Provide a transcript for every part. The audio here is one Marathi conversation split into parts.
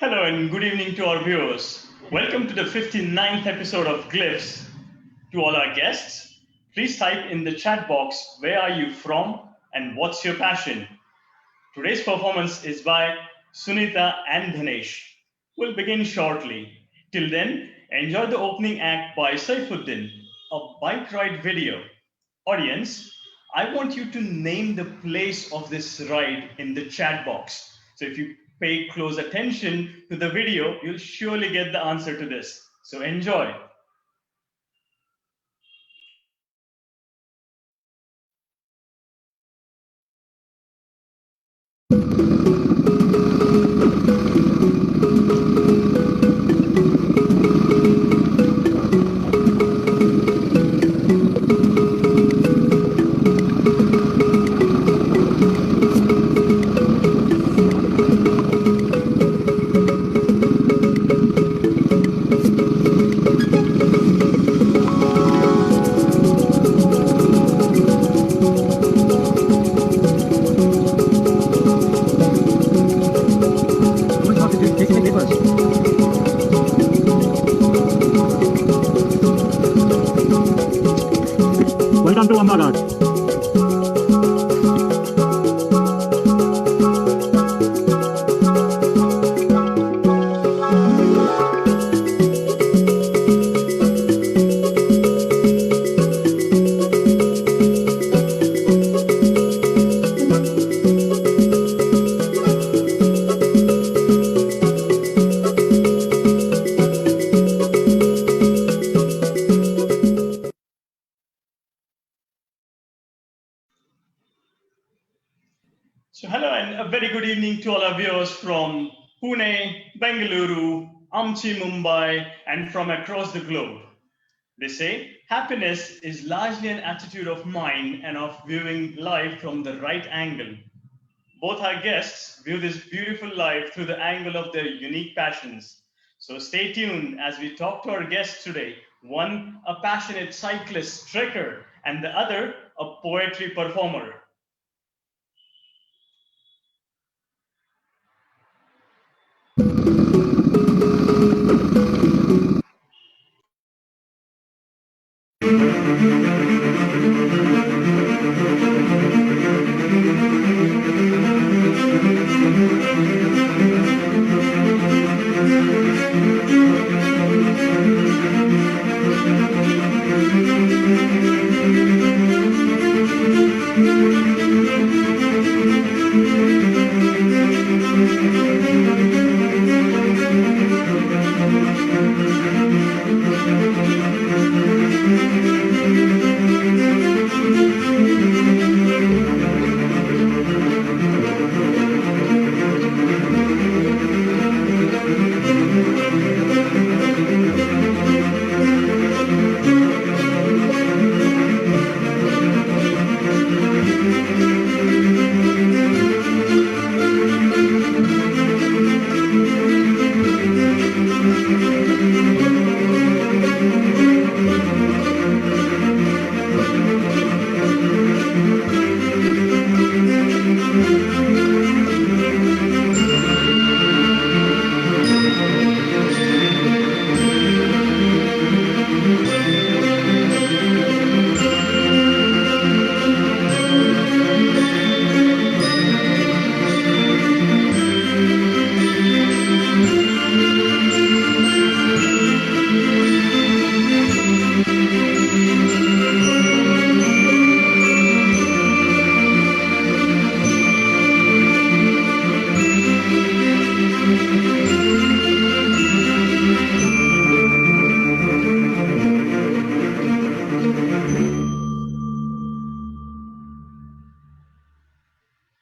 Hello and good evening to our viewers. Welcome to the 59th episode of Glyphs. To all our guests, please type in the chat box where are you from and what's your passion. Today's performance is by Sunita and Dhanesh. We'll begin shortly. Till then, enjoy the opening act by Saifuddin, a bike ride video. Audience, I want you to name the place of this ride in the chat box. So if you pay close attention to the video, you'll surely get the answer to this. So enjoy. Welcome to Ambagat. So hello and a very good evening to all our viewers from Pune, Bengaluru, Amchi, Mumbai, and from across the globe. They say happiness is largely an attitude of mind and of viewing life from the right angle. Both our guests view this beautiful life through the angle of their unique passions. So stay tuned as we talk to our guests today. One, a passionate cyclist trekker, and the other, a poetry performer.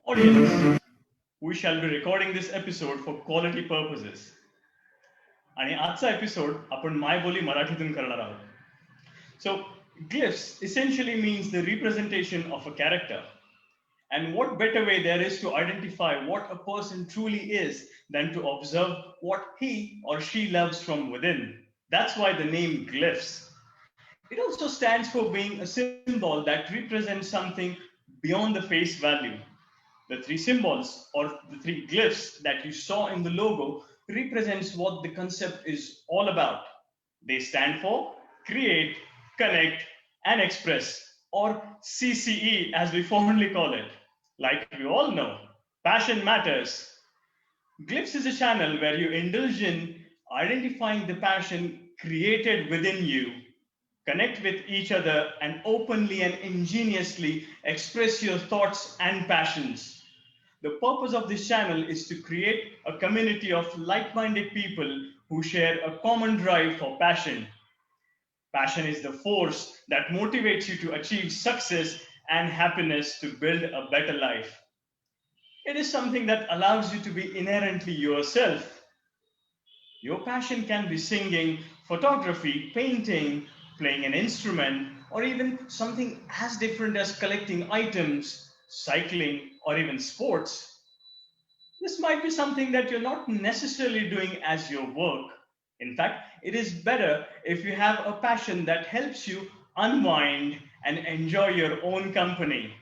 Audience, we shall be recording this episode for quality purposes. आणि आजचा एपिसोड आपण मायबोली मराठीतून करणार आहोत. So glyphs essentially means the representation of a character. And what better way there is to identify what a person truly is than to observe what he or she loves from within. That's why the name glyphs. It also stands for being a symbol that represents something beyond the face value. The three symbols or the three glyphs that you saw in the logo represents what the concept is all about. They stand for Create, Connect, and Express, or CCE as we fondly call it. Like we all know, passion matters. Glyphs is a channel where you indulge in identifying the passion created within you, connect with each other, and openly and ingeniously express your thoughts and passions. The purpose of this channel is to create a community of like minded people who share a common drive for passion. Passion is the force that motivates you to achieve success and happiness to build a better life. It is something that allows you to be inherently yourself. Your passion can be singing, photography, painting, playing an instrument, or even something as different as collecting items, cycling, or even sports. This might be something that you're not necessarily doing as your work. In fact, it is better if you have a passion that helps you unwind and enjoy your own company.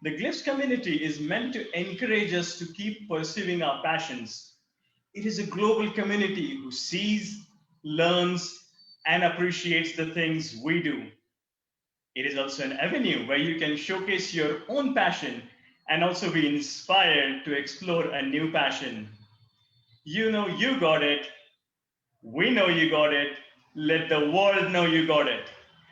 The Glyphs community is meant to encourage us to keep pursuing our passions. It is a global community who sees, learns, and appreciates the things we do. It is also an avenue where you can showcase your own passion and also be inspired to explore a new passion. You know you got it. We know you got it. Let the world know you got it.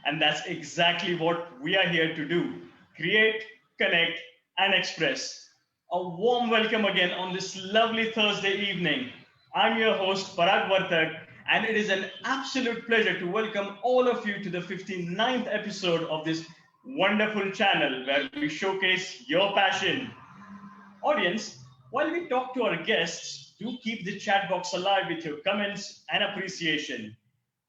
And that's exactly what we are here to do: create, connect, and express. A warm welcome again on this lovely Thursday evening. I'm your host, Parag Vartak, and it is an absolute pleasure to welcome all of you to the 59th episode of this wonderful channel where we showcase your passion. Audience, while we talk to our guests, do keep the chat box alive with your comments and appreciation.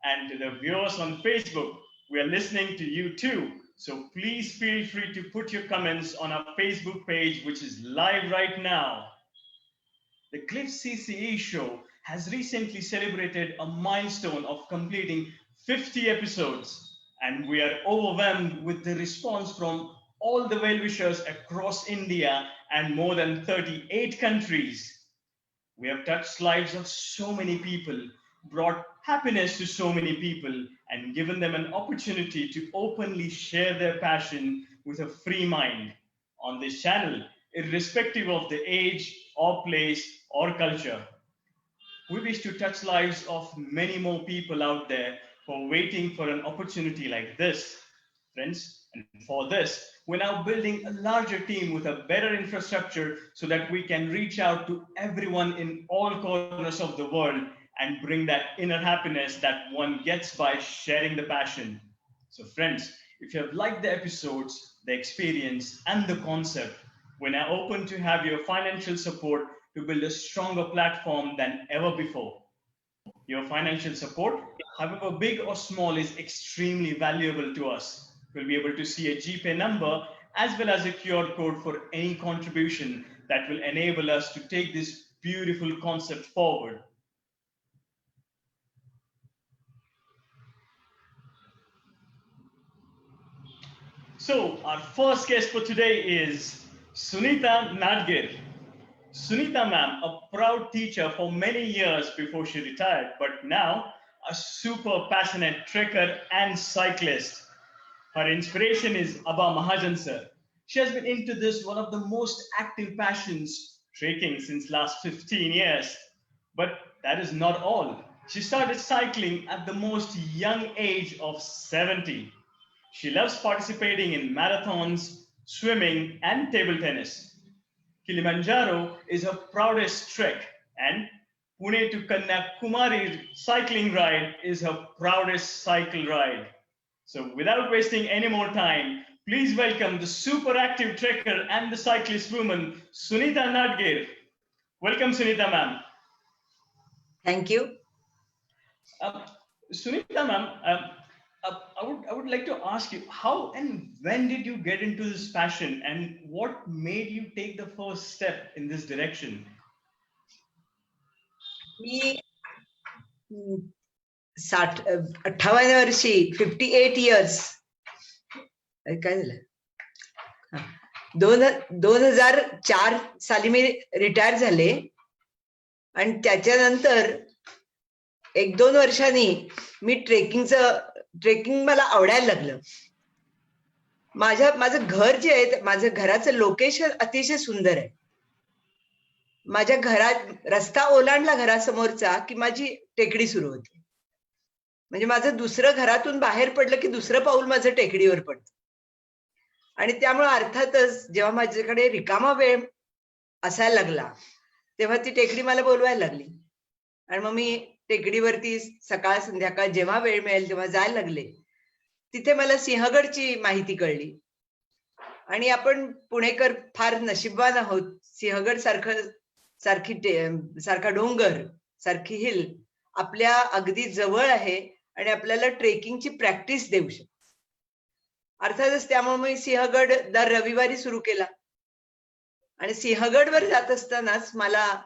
And to the viewers on Facebook, we are listening to you too. So please feel free to put your comments on our Facebook page, which is live right now. The Cliff CCE show has recently celebrated a milestone of completing 50 episodes, and we are overwhelmed with the response from all the well wishers across India and more than 38 countries. We have touched lives of so many people, brought happiness to so many people, and given them an opportunity to openly share their passion with a free mind on this channel, irrespective of the age or place or culture. We wish to touch lives of many more people out there who are waiting for an opportunity like this. Friends, and for this, we're now building a larger team with a better infrastructure so that we can reach out to everyone in all corners of the world and bring that inner happiness that one gets by sharing the passion. So, friends, if you have liked the episodes, the experience, and the concept, we're now open to have your financial support to build a stronger platform than ever before. Your financial support, however big or small, is extremely valuable to us. We'll be able to see a GPay number as well as a QR code for any contribution that will enable us to take this beautiful concept forward. So, our first guest for today is Sunita Nadgir. Sunita ma'am, a proud teacher for many years before she retired, but now a super passionate trekker and cyclist. Her inspiration is Abba Mahajan sir. She has been into this one of the most active passions, trekking, since last 15 years. But that is not all. She started cycling at the most young age of 70. She loves participating in marathons, swimming, and table tennis. Kilimanjaro is her proudest trek, and Pune to Kanyakumari cycling ride is her proudest cycle ride. So, without wasting any more time, please welcome the super active trekker and the cyclist woman, Sunita Nadgir. Welcome, Sunita ma'am. Thank you. Um, Sunita ma'am, I would like to ask you, how and when did you get into this passion, and what made you take the first step in this direction? मी 58 वर्षी 58 इयर्स काय झालं 2004 साली मी रिटायर झाले आणि त्याच्यानंतर 1-2 वर्षांनी मी ट्रेकिंग मला आवडायला लागलं. माझं घर जे आहे, माझं घराचं लोकेशन अतिशय सुंदर आहे. माझ्या घरात रस्ता ओलांडला घरासमोरचा की माझी टेकडी सुरू होती. म्हणजे माझं दुसरं घरातून बाहेर पडलं की दुसरं पाऊल माझं टेकडीवर पडतं. आणि त्यामुळे अर्थातच जेव्हा माझ्याकडे रिकामा वेळ असायला लागला तेव्हा ती टेकडी मला बोलवायला लागली. आणि मग मी टेकडीवरती सकाळ संध्याकाळ जेव्हा वेळ मिळेल तेव्हा जायला लागले. तिथे मला सिंहगडची माहिती कळली. आणि आपण पुणेकर फार नशीबवान आहोत. सिंहगड सारखा डोंगर, सारखी हिल आपल्या अगदी जवळ आहे आणि आपल्याला ट्रेकिंगची प्रॅक्टिस देऊ शकते. अर्थातच त्यामुळे मी सिंहगड दर रविवारी सुरू केला. आणि सिंहगडवर जात असतानाच मला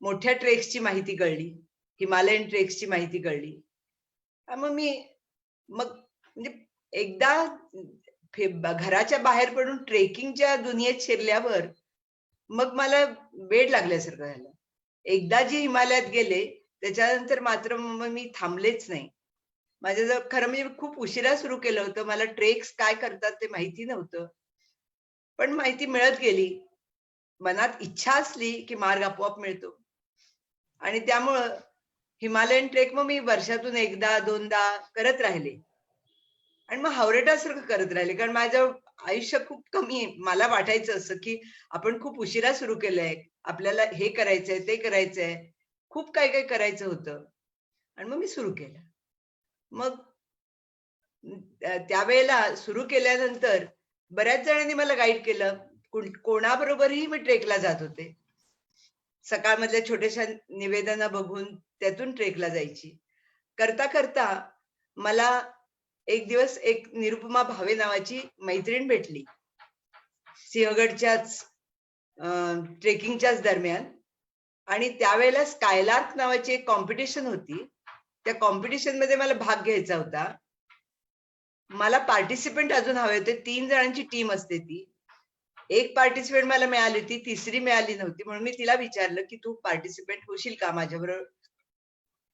मोठ्या ट्रेक्सची माहिती कळली, हिमालयन ट्रेक्सची माहिती कळली. मग म्हणजे एकदा घराच्या बाहेर पडून ट्रेकिंगच्या दुनियेत शिरल्यावर मग मला वेड लागल्यासारखं झालं. एकदा जी हिमालयात गेले त्याच्यानंतर मात्र मग मी थांबलेच नाही. माझ्याजवळ खरं म्हणजे खूप उशिरा सुरू केलं होतं. मला ट्रेक्स काय करतात ते माहिती नव्हतं, पण माहिती मिळत गेली. मनात इच्छा असली की मार्ग आपोआप मिळतो. आणि त्यामुळं हिमालयन ट्रेक मग मी वर्षातून 1-2दा करत राहिले. आणि मग हावरेटासारखं करत राहिले, कारण माझं आयुष्य खूप कमी आहे. मला वाटायचं असं की आपण खूप उशिरा सुरू केलंय, आपल्याला हे करायचंय ते करायचंय, खूप काय काय करायचं होतं. आणि मग मी सुरू केलं. मग त्यावेळेला सुरू केल्यानंतर बऱ्याच जणांनी मला गाईड केलं. कोणाबरोबरही मी ट्रेकला जात होते. सकाळमधल्या छोट्याशा निवेदना बघून त्यातून ट्रेकला जायची. करता करता मला एक दिवस एक निरुपमा भावे नावाची मैत्रीण भेटली. सिंहगडच्याच ट्रेकिंगच्याच दरम्यान. आणि त्यावेळेला स्कायलार्क नावाची एक कॉम्पिटिशन होती. त्या कॉम्पिटिशन मध्ये मला भाग घ्यायचा होता. मला पार्टिसिपेंट अजून हवे होते. 3 जणांची टीम असते ती. एक पार्टिसिपेंट मला मिळाली होती, तिसरी मिळाली नव्हती. म्हणून मी तिला विचारलं की तू पार्टिसिपेंट होशील का, माझ्याबरोबर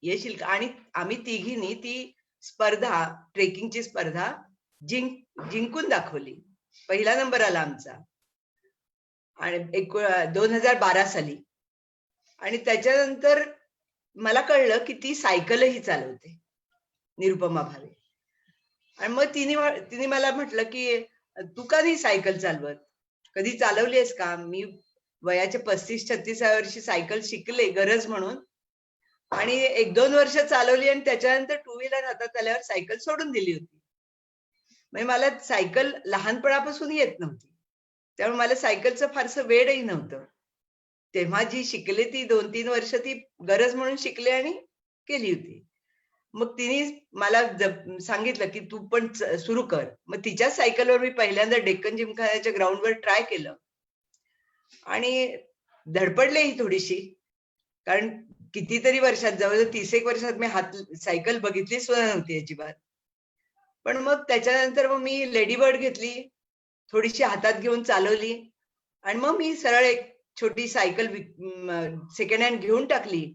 येशील का. आणि आम्ही तिघींनी ती स्पर्धा, ट्रेकिंगची स्पर्धा जिंकून दाखवली. पहिला नंबर आला आमचा. आणि 2012 साली. आणि त्याच्यानंतर मला कळलं की ती सायकलही चालवते, निरुपमा भावे. आणि मग तिने मला म्हटलं की तू का नाही सायकल चालवत, कधी चालवली आहेस का. मी वयाच्या 35-36 वर्षी सायकल शिकले गरज म्हणून. आणि 1-2 वर्ष चालवली आणि त्याच्यानंतर 2 व्हीलर हातात आल्यावर सायकल सोडून दिली होती. म्हणजे मला सायकल लहानपणापासून येत नव्हती, त्यामुळे मला सायकलचं फारसं वेडही नव्हतं. तेव्हा जी शिकले ती 2-3 वर्ष ती गरज म्हणून शिकले आणि केली होती. मग तिने मला सांगितलं की तू पण सुरू कर. मग तिच्या सायकलवर मी पहिल्यांदा डेक्कन जिमखान्याच्या ग्राउंडवर ट्राय केलं. आणि धडपडले ही थोडीशी, कारण कितीतरी वर्षात, जवळजवळ 30 वर्षात मी सायकल बघितली सुद्धा नव्हती अजिबात. पण मग त्याच्यानंतर मग मी लेडीबर्ड घेतली, थोडीशी हातात घेऊन चालवली. आणि मग मी सरळ एक छोटी सायकल सेकंड हँड घेऊन टाकली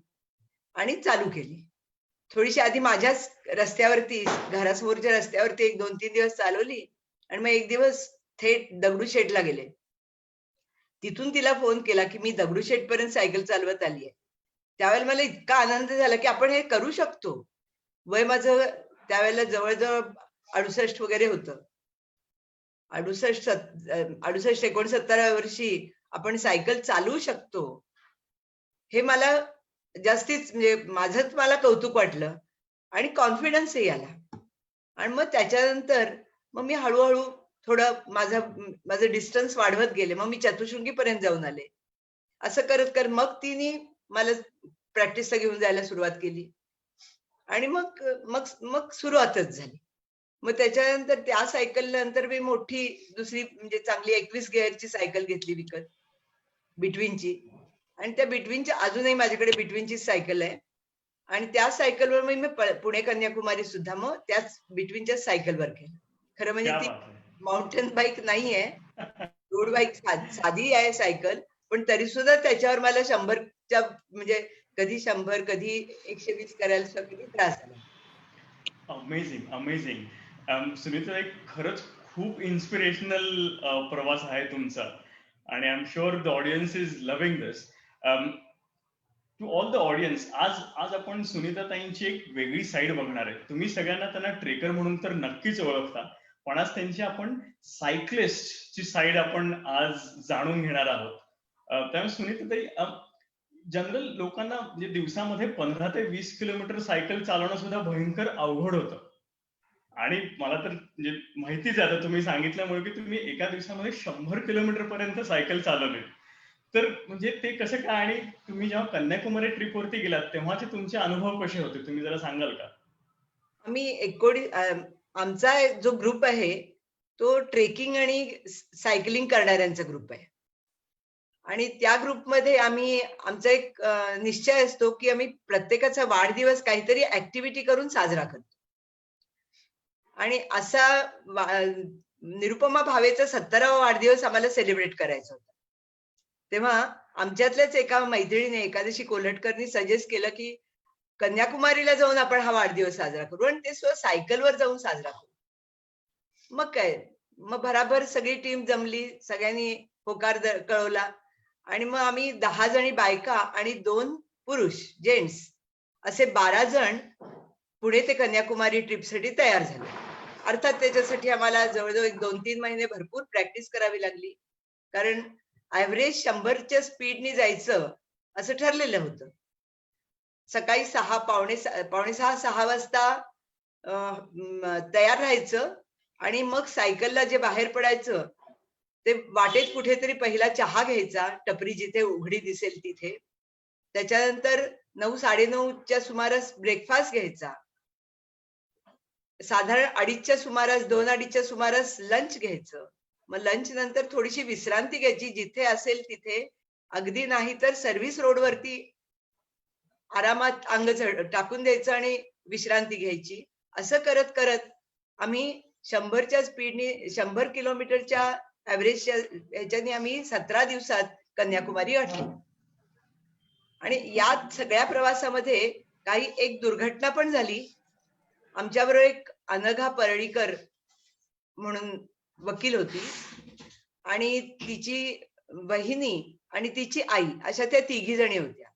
आणि चालू केली. थोडीशी आधी माझ्याच रस्त्यावरती, घरासमोरच्या रस्त्यावरती 1-2-3 दिवस चालवली. आणि मग एक दिवस थेट दगडूशेठला गेले. तिथून तिला फोन केला की मी दगडूशेठ पर्यंत सायकल चालवत आली आहे. त्यावेळेला मला इतका आनंद झाला की आपण हे करू शकतो. वय माझं त्यावेळेला जवळजवळ 68 वगैरे होतं. 68-69 वर्षी आपण सायकल चालवू शकतो, हे मला जास्तीच म्हणजे माझंच मला कौतुक वाटलं आणि कॉन्फिडन्सही आला. आणि मग त्याच्यानंतर मग मी हळूहळू थोडं माझं डिस्टन्स वाढवत गेले. मग मी चतुशृंगी पर्यंत जाऊन आले. असं करत करत मग तिने मला प्रॅक्टिसला घेऊन जायला सुरुवात केली. आणि मग मग मग सुरुवातच झाली. मग त्याच्यानंतर त्या सायकल नंतर मी मोठी दुसरी म्हणजे चांगली 21 गिअरची सायकल घेतली विकत, बिटवीनची. आणि त्या बिटवीनची अजूनही माझ्याकडे बिटवीनचीच सायकल आहे. आणि त्या सायकलवर मी पुणे कन्याकुमारी सुद्धा मग त्याच बिटवीनच्याच सायकलवर केलं. खरं म्हणजे ती माउंटेन बाईक नाहीये, रोड बाईक साधी आहे सायकल, पण तरी सुद्धा त्याच्यावर मला 100च्या म्हणजे कधी 100 कधी 120 करायला सुद्धा कधी त्रास झाला. अमेझिंग. सुनीता, एक खरंच खूप इन्स्पिरेशनल प्रवास आहे तुमचा, आणि I am sure the audience is loving this. To all the audience, आज आपण सुनीताताईंची एक वेगळी साईड बघणार आहे. तुम्ही सगळ्यांना त्यांना ट्रेकर म्हणून तर नक्कीच ओळखता, पण आज त्यांची आपण सायक्लिस्टची साईड आपण आज जाणून घेणार आहोत. त्यामुळे सुनीताताई, जनरल लोकांना म्हणजे दिवसामध्ये 15 ते 20 किलोमीटर सायकल चालवणं सुद्धा भयंकर अवघड होतं. आणि मला तर म्हणजे माहितीच आहे, आता तुम्ही सांगितल्यामुळे, की तुम्ही एका दिवसामध्ये 100 किलोमीटर पर्यंत सायकल चालवली. तर म्हणजे ते कसं काय, आणि तुम्ही जेव्हा कन्याकुमारी ट्रिपवरती गेलात तेव्हाचे तुमचे अनुभव कसे होते, तुम्ही जरा सांगाल का? आम्ही आमचा जो ग्रुप आहे तो ट्रेकिंग आणि सायकलिंग करणाऱ्यांचा ग्रुप आहे. आणि त्या ग्रुपमध्ये आमचा एक निश्चय असतो की आम्ही प्रत्येकाचा वाढदिवस काहीतरी ऍक्टिव्हिटी करून साजरा करतो. आणि असा निरुपमा भावेचा 70वा वाढदिवस आम्हाला सेलिब्रेट करायचा होता. तेव्हा आमच्यातल्याच एका मैत्रिणीने, एकादशी कोल्हटकरनी सजेस्ट केलं की कन्याकुमारीला जाऊन आपण हा वाढदिवस साजरा करू, आणि ते सुद्धा सायकलवर जाऊन साजरा करू. मग भराभर सगळी टीम जमली, सगळ्यांनी होकार कळवला, आणि मग आम्ही 10 जणी बायका आणि 2 पुरुष जेंट्स असे 12 जण पुणे ते कन्याकुमारी ट्रिपसाठी तयार झाले. अर्थात त्याच्यासाठी आम्हाला जवळजवळ 1-2-3 महिने भरपूर प्रॅक्टिस करावी लागली, कारण ऍव्हरेज 100च्या स्पीडनी जायचं असं ठरलेलं होतं. सकाळी 5:45-6 वाजता तयार राहायचं, आणि मग सायकलला जे बाहेर पडायचं ते वाटेत कुठेतरी पहिला चहा घ्यायचा, टपरी जिथे उघडी दिसेल तिथे. त्याच्यानंतर 9-9:30च्या सुमारास ब्रेकफास्ट घ्यायचा. साधारण 2:30च्या सुमारास 2-2:30च्या सुमारास लंच घ्यायचं. मग लंच नंतर थोडीशी विश्रांती घ्यायची जिथे असेल तिथे, अगदी नाही तर सर्व्हिस रोडवरती आरामात अंग टाकून द्यायचं आणि विश्रांती घ्यायची. असं करत करत आम्ही 100च्या स्पीडनी 100 किलोमीटरच्या ऍव्हरेजच्या ह्याच्याने आम्ही 17 दिवसात कन्याकुमारी गाठली. आणि या सगळ्या प्रवासामध्ये एक दुर्घटना पण झाली. आमच्याबरोबर एक अनघा परळीकर म्हणून वकील होती, आणि तिची बहिणी आणि तिची आई अशा त्या 3 जणी होत्या.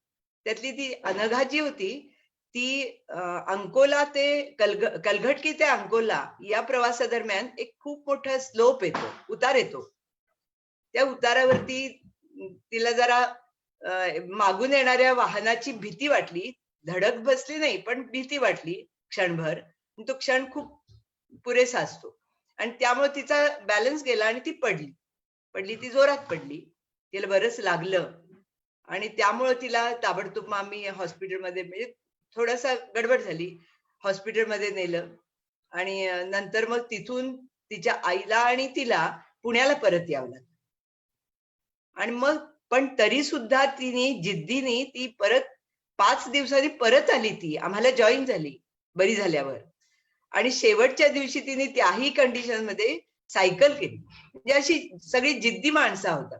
त्यातली ती अनघा जी होती ती अंकोला ते कलघटकी ते अंकोला या प्रवासादरम्यान एक खूप मोठा स्लोप येतो, उतार येतो. त्या उतारावरती तिला जरा मागून येणाऱ्या वाहनाची भीती वाटली. धडक बसली नाही, पण भीती वाटली क्षणभर. तो क्षण खूप पुरेसा असतो, आणि त्यामुळे तिचा बॅलन्स गेला आणि ती पडली. ती जोरात पडली, तिला बरंच लागलं, आणि त्यामुळे तिला ताबडतोब आम्ही हॉस्पिटलमध्ये, म्हणजे थोडासा गडबड झाली, हॉस्पिटलमध्ये नेलं. आणि नंतर मग तिथून तिच्या आईला आणि तिला पुण्याला परत यावं लागलं. आणि मग पण तरी सुद्धा तिने जिद्दीने ती परत 5 दिवसांनी परत आली. ती आम्हाला जॉईन झाली बरी झाल्यावर, आणि शेवटच्या दिवशी तिने त्याही कंडिशन मध्ये सायकल केली. म्हणजे अशी सगळी जिद्दी माणसं होता,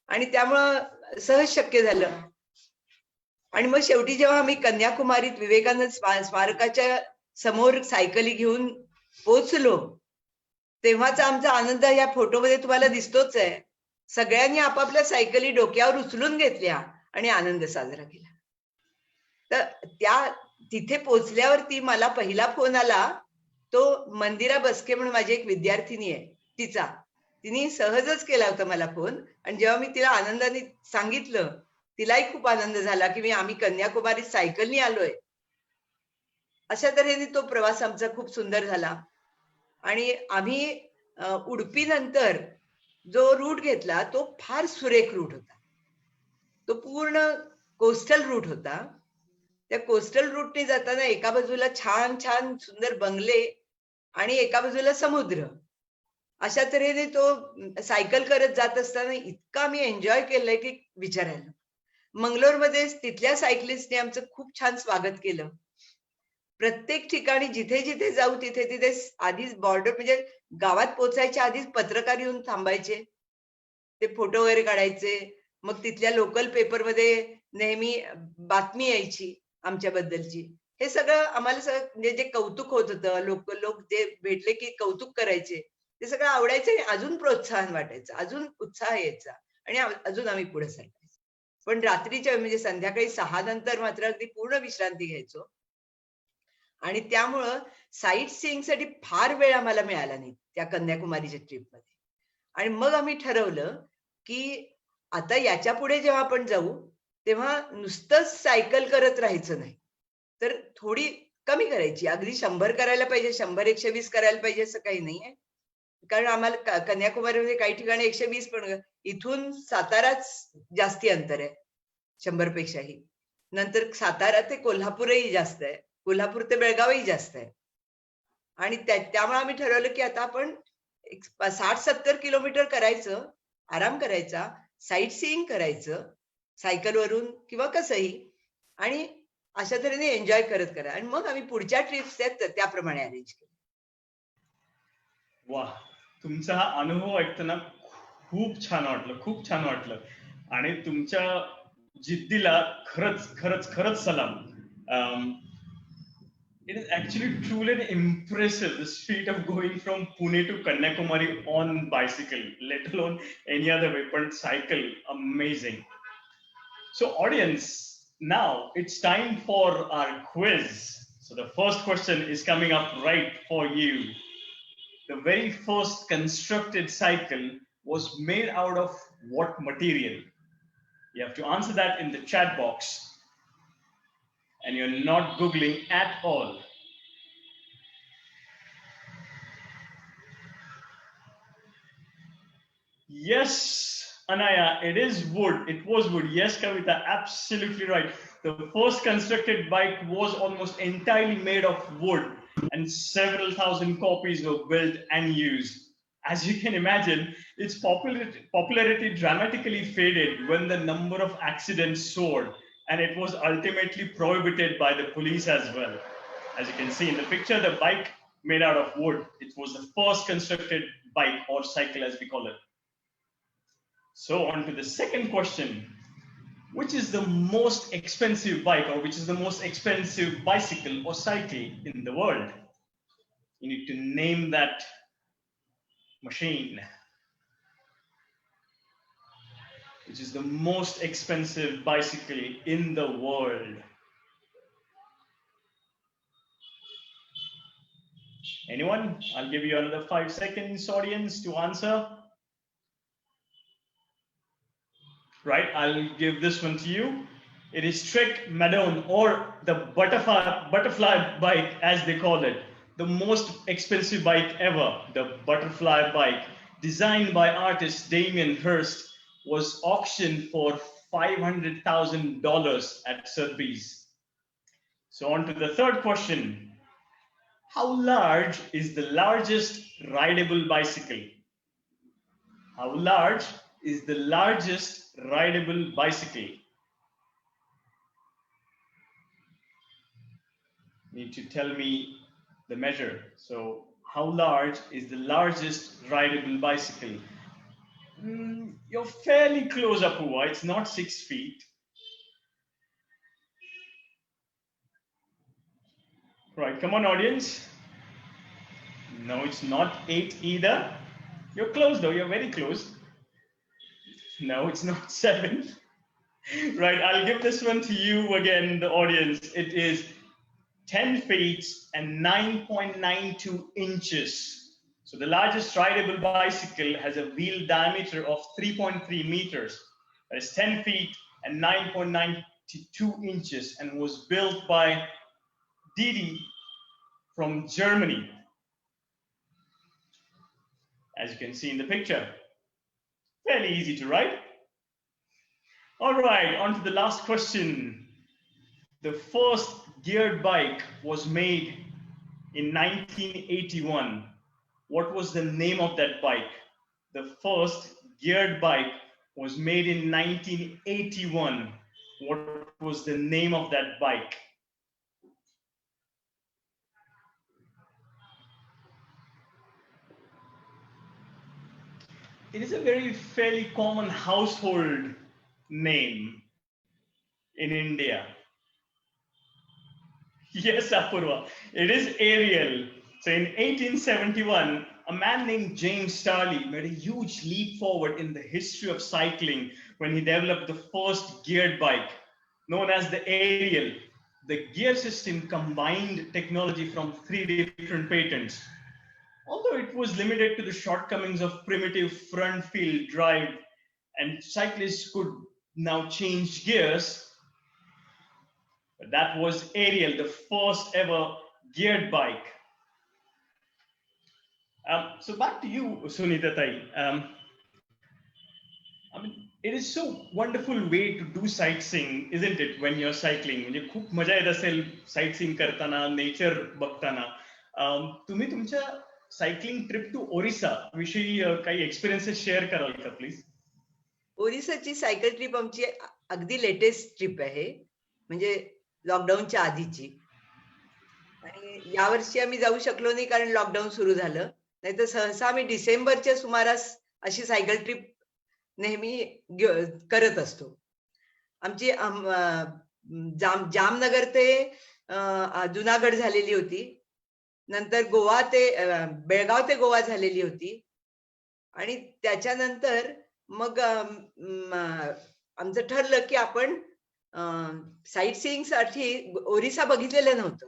आणि त्यामुळं सहज शक्य झालं. आणि मग शेवटी जेव्हा आम्ही कन्याकुमारीत विवेकानंद स्मारकाच्या समोर सायकली घेऊन पोचलो, तेव्हाचा आमचा आनंद या फोटोमध्ये तुम्हाला दिसतोच आहे. सगळ्यांनी आपापल्या सायकली डोक्यावर उचलून घेतल्या आणि आनंद साजरा केला. तर तिथे पोचल्यावरती मला पहिला फोन आला, तो मंदिरा बसके म्हणून माझी एक विद्यार्थिनी आहे तिचा. तिने सहजच केला होता मला फोन, आणि जेव्हा मी तिला आनंदाने सांगितलं, तिलाही खूप आनंद झाला की आम्ही कन्याकुमारी सायकलनी आलोय. अशा तऱ्हेने तो प्रवास आमचा खूप सुंदर झाला. आणि आम्ही उडपी नंतर जो रूट घेतला तो फार सुरेख रूट होता. तो पूर्ण कोस्टल रूट होता. त्या कोस्टल रूटने जाताना एका बाजूला छान छान सुंदर बंगले आणि एका बाजूला समुद्र, अशा तऱ्हेने तो सायकल करत जात असताना इतका मी एन्जॉय केलंय की विचारायला. मंगलोरमध्ये तिथल्या सायकलिस्टने आमचं खूप छान स्वागत केलं. प्रत्येक ठिकाणी जिथे जिथे जाऊ तिथे तिथे आधीच बॉर्डर, म्हणजे गावात पोचायच्या आधीच पत्रकार येऊन थांबायचे, ते फोटो वगैरे काढायचे. मग तिथल्या लोकल पेपरमध्ये नेहमी बातमी यायची आमच्याबद्दलची. हे सगळं आम्हाला म्हणजे जे कौतुक होत होतं, लोक जे भेटले की कौतुक करायचे, ते सगळं आवडायचं आणि अजून प्रोत्साहन वाटायचं, अजून उत्साह यायचा आणि अजून आम्ही पुढे सरकायचो. पण रात्रीच्या म्हणजे संध्याकाळी 6 नंतर मात्र अगदी पूर्ण विश्रांती घ्यायचो. आणि त्यामुळं साईट सीइंग साठी फार वेळ आम्हाला मिळाला नाही त्या कन्याकुमारीच्या ट्रिपमध्ये. आणि मग आम्ही ठरवलं की आता याच्या पुढे जेव्हा आपण जाऊ तेव्हा नुसतंच सायकल करत राहायचं नाही, तर थोडी कमी करायची. अगदी 100 करायला पाहिजे, 100-120 करायला पाहिजे असं काही नाहीये. कारण आम्हाला कन्याकुमारीमध्ये काही ठिकाणी 120 पण, इथून साताराच जास्ती अंतर आहे 100 पेक्षाही. नंतर सातारा ते कोल्हापूरही जास्त आहे, कोल्हापूर ते बेळगावही जास्त आहे. आणि त्यामुळे आम्ही ठरवलं की आता आपण 60-70 किलोमीटर करायचं, आराम करायचा, साईट सीइंग करायचं सायकलवरून किंवा कसंही, आणि अशा तऱ्हेने एन्जॉय करत करा. आणि मग आम्ही पुढच्या ट्रिप्स आहेत त्याप्रमाणे अरेंज केलं. वा, तुमचा हा अनुभव ऐकताना खूप छान वाटलं, खूप छान वाटलं. आणि तुमच्या जिद्दीला खरंच खरंच खरंच सलाम. It is actually truly impressive, this feat of going from Pune to Kanyakumari on bicycle, let alone any other way, but cycle, amazing. So audience, now it's time for our quiz. So the first question is coming up right for you. The very first constructed cycle was made out of what material? You have to answer that in the chat box. And you're not Googling at all. Yes, Anaya, it is wood. It was wood. Yes, Kavita, absolutely right. The first constructed bike was almost entirely made of wood, and several thousand copies were built and used. As you can imagine, its popularity dramatically faded when the number of accidents soared, and it was ultimately prohibited by the police as well. As you can see in the picture, the bike made out of wood. It was the first constructed bike, or cycle as we call it. So on to the second question. Which is the most expensive bike, or which is the most expensive bicycle or cycle in the world? You need to name that machine. Which is the most expensive bicycle in the world? Anyone? I'll give you another 5 seconds, audience, to answer. Right, I'll give this one to you. It is Trek Madone, or the butterfly bike as they call it. The most expensive bike ever, the butterfly bike, designed by artist Damien Hirst, was auctioned for $500,000 at Sotheby's. So on to the third question. How large is the largest rideable bicycle? How large is the largest rideable bicycle? Need to tell me the measure. So how large is the largest rideable bicycle? You're fairly close, Apuva. It's not 6 feet. Right, come on, audience. No, it's not 8 either. You're close though, you're very close. No, it's not 7. Right, I'll give this one to you again, the audience. It is 10 feet and 9.92 inches. So the largest rideable bicycle has a wheel diameter of 3.3 meters. That is 10 feet and 9.92 inches, and was built by Didi from Germany. As you can see in the picture. Fairly easy to write. All right, on to the last question. The first geared bike was made in 1981. What was the name of that bike? The first geared bike was made in 1981. What was the name of that bike? It is a very fairly common household name. in India? Yes, Apurva, it is Ariel. So in 1871, a man named James Starley made a huge leap forward in the history of cycling when he developed the first geared bike, known as the Ariel. The gear system combined technology from 3 different patents. Although it was limited to the shortcomings of primitive front wheel drive and cyclists could now change gears, that was Ariel, the first ever geared bike. So back to you, Sunita Tai. I mean, it is so wonderful way to do sightseeing, isn't it? When you're cycling, म्हणजे खूप मजा येत असेल sightseeing करताना, nature बघताना. तुम्ही तुमच्या सायकलिंग ट्रिप टू ओरिसा विषयी काही एक्सपिरियन्सेस शेअर कराल का प्लीज? ओरिसाची सायकल ट्रिप आमची अगदी लेटेस्ट ट्रिप आहे, म्हणजे लॉकडाऊनच्या आधीची. आणि यावर्षी आम्ही जाऊ शकलो नाही कारण लॉकडाऊन सुरू झालं. नाहीतर सहसा आम्ही डिसेंबरच्या सुमारास अशी सायकल ट्रिप नेहमी करत असतो. आमची जामनगर ते जुनागड झालेली होती, नंतर गोवा ते बेळगाव ते गोवा झालेली होती, आणि त्याच्यानंतर मग आमचं ठरलं की आपण साईट सीइंग साठी ओरिसा बघितलेलं नव्हतं,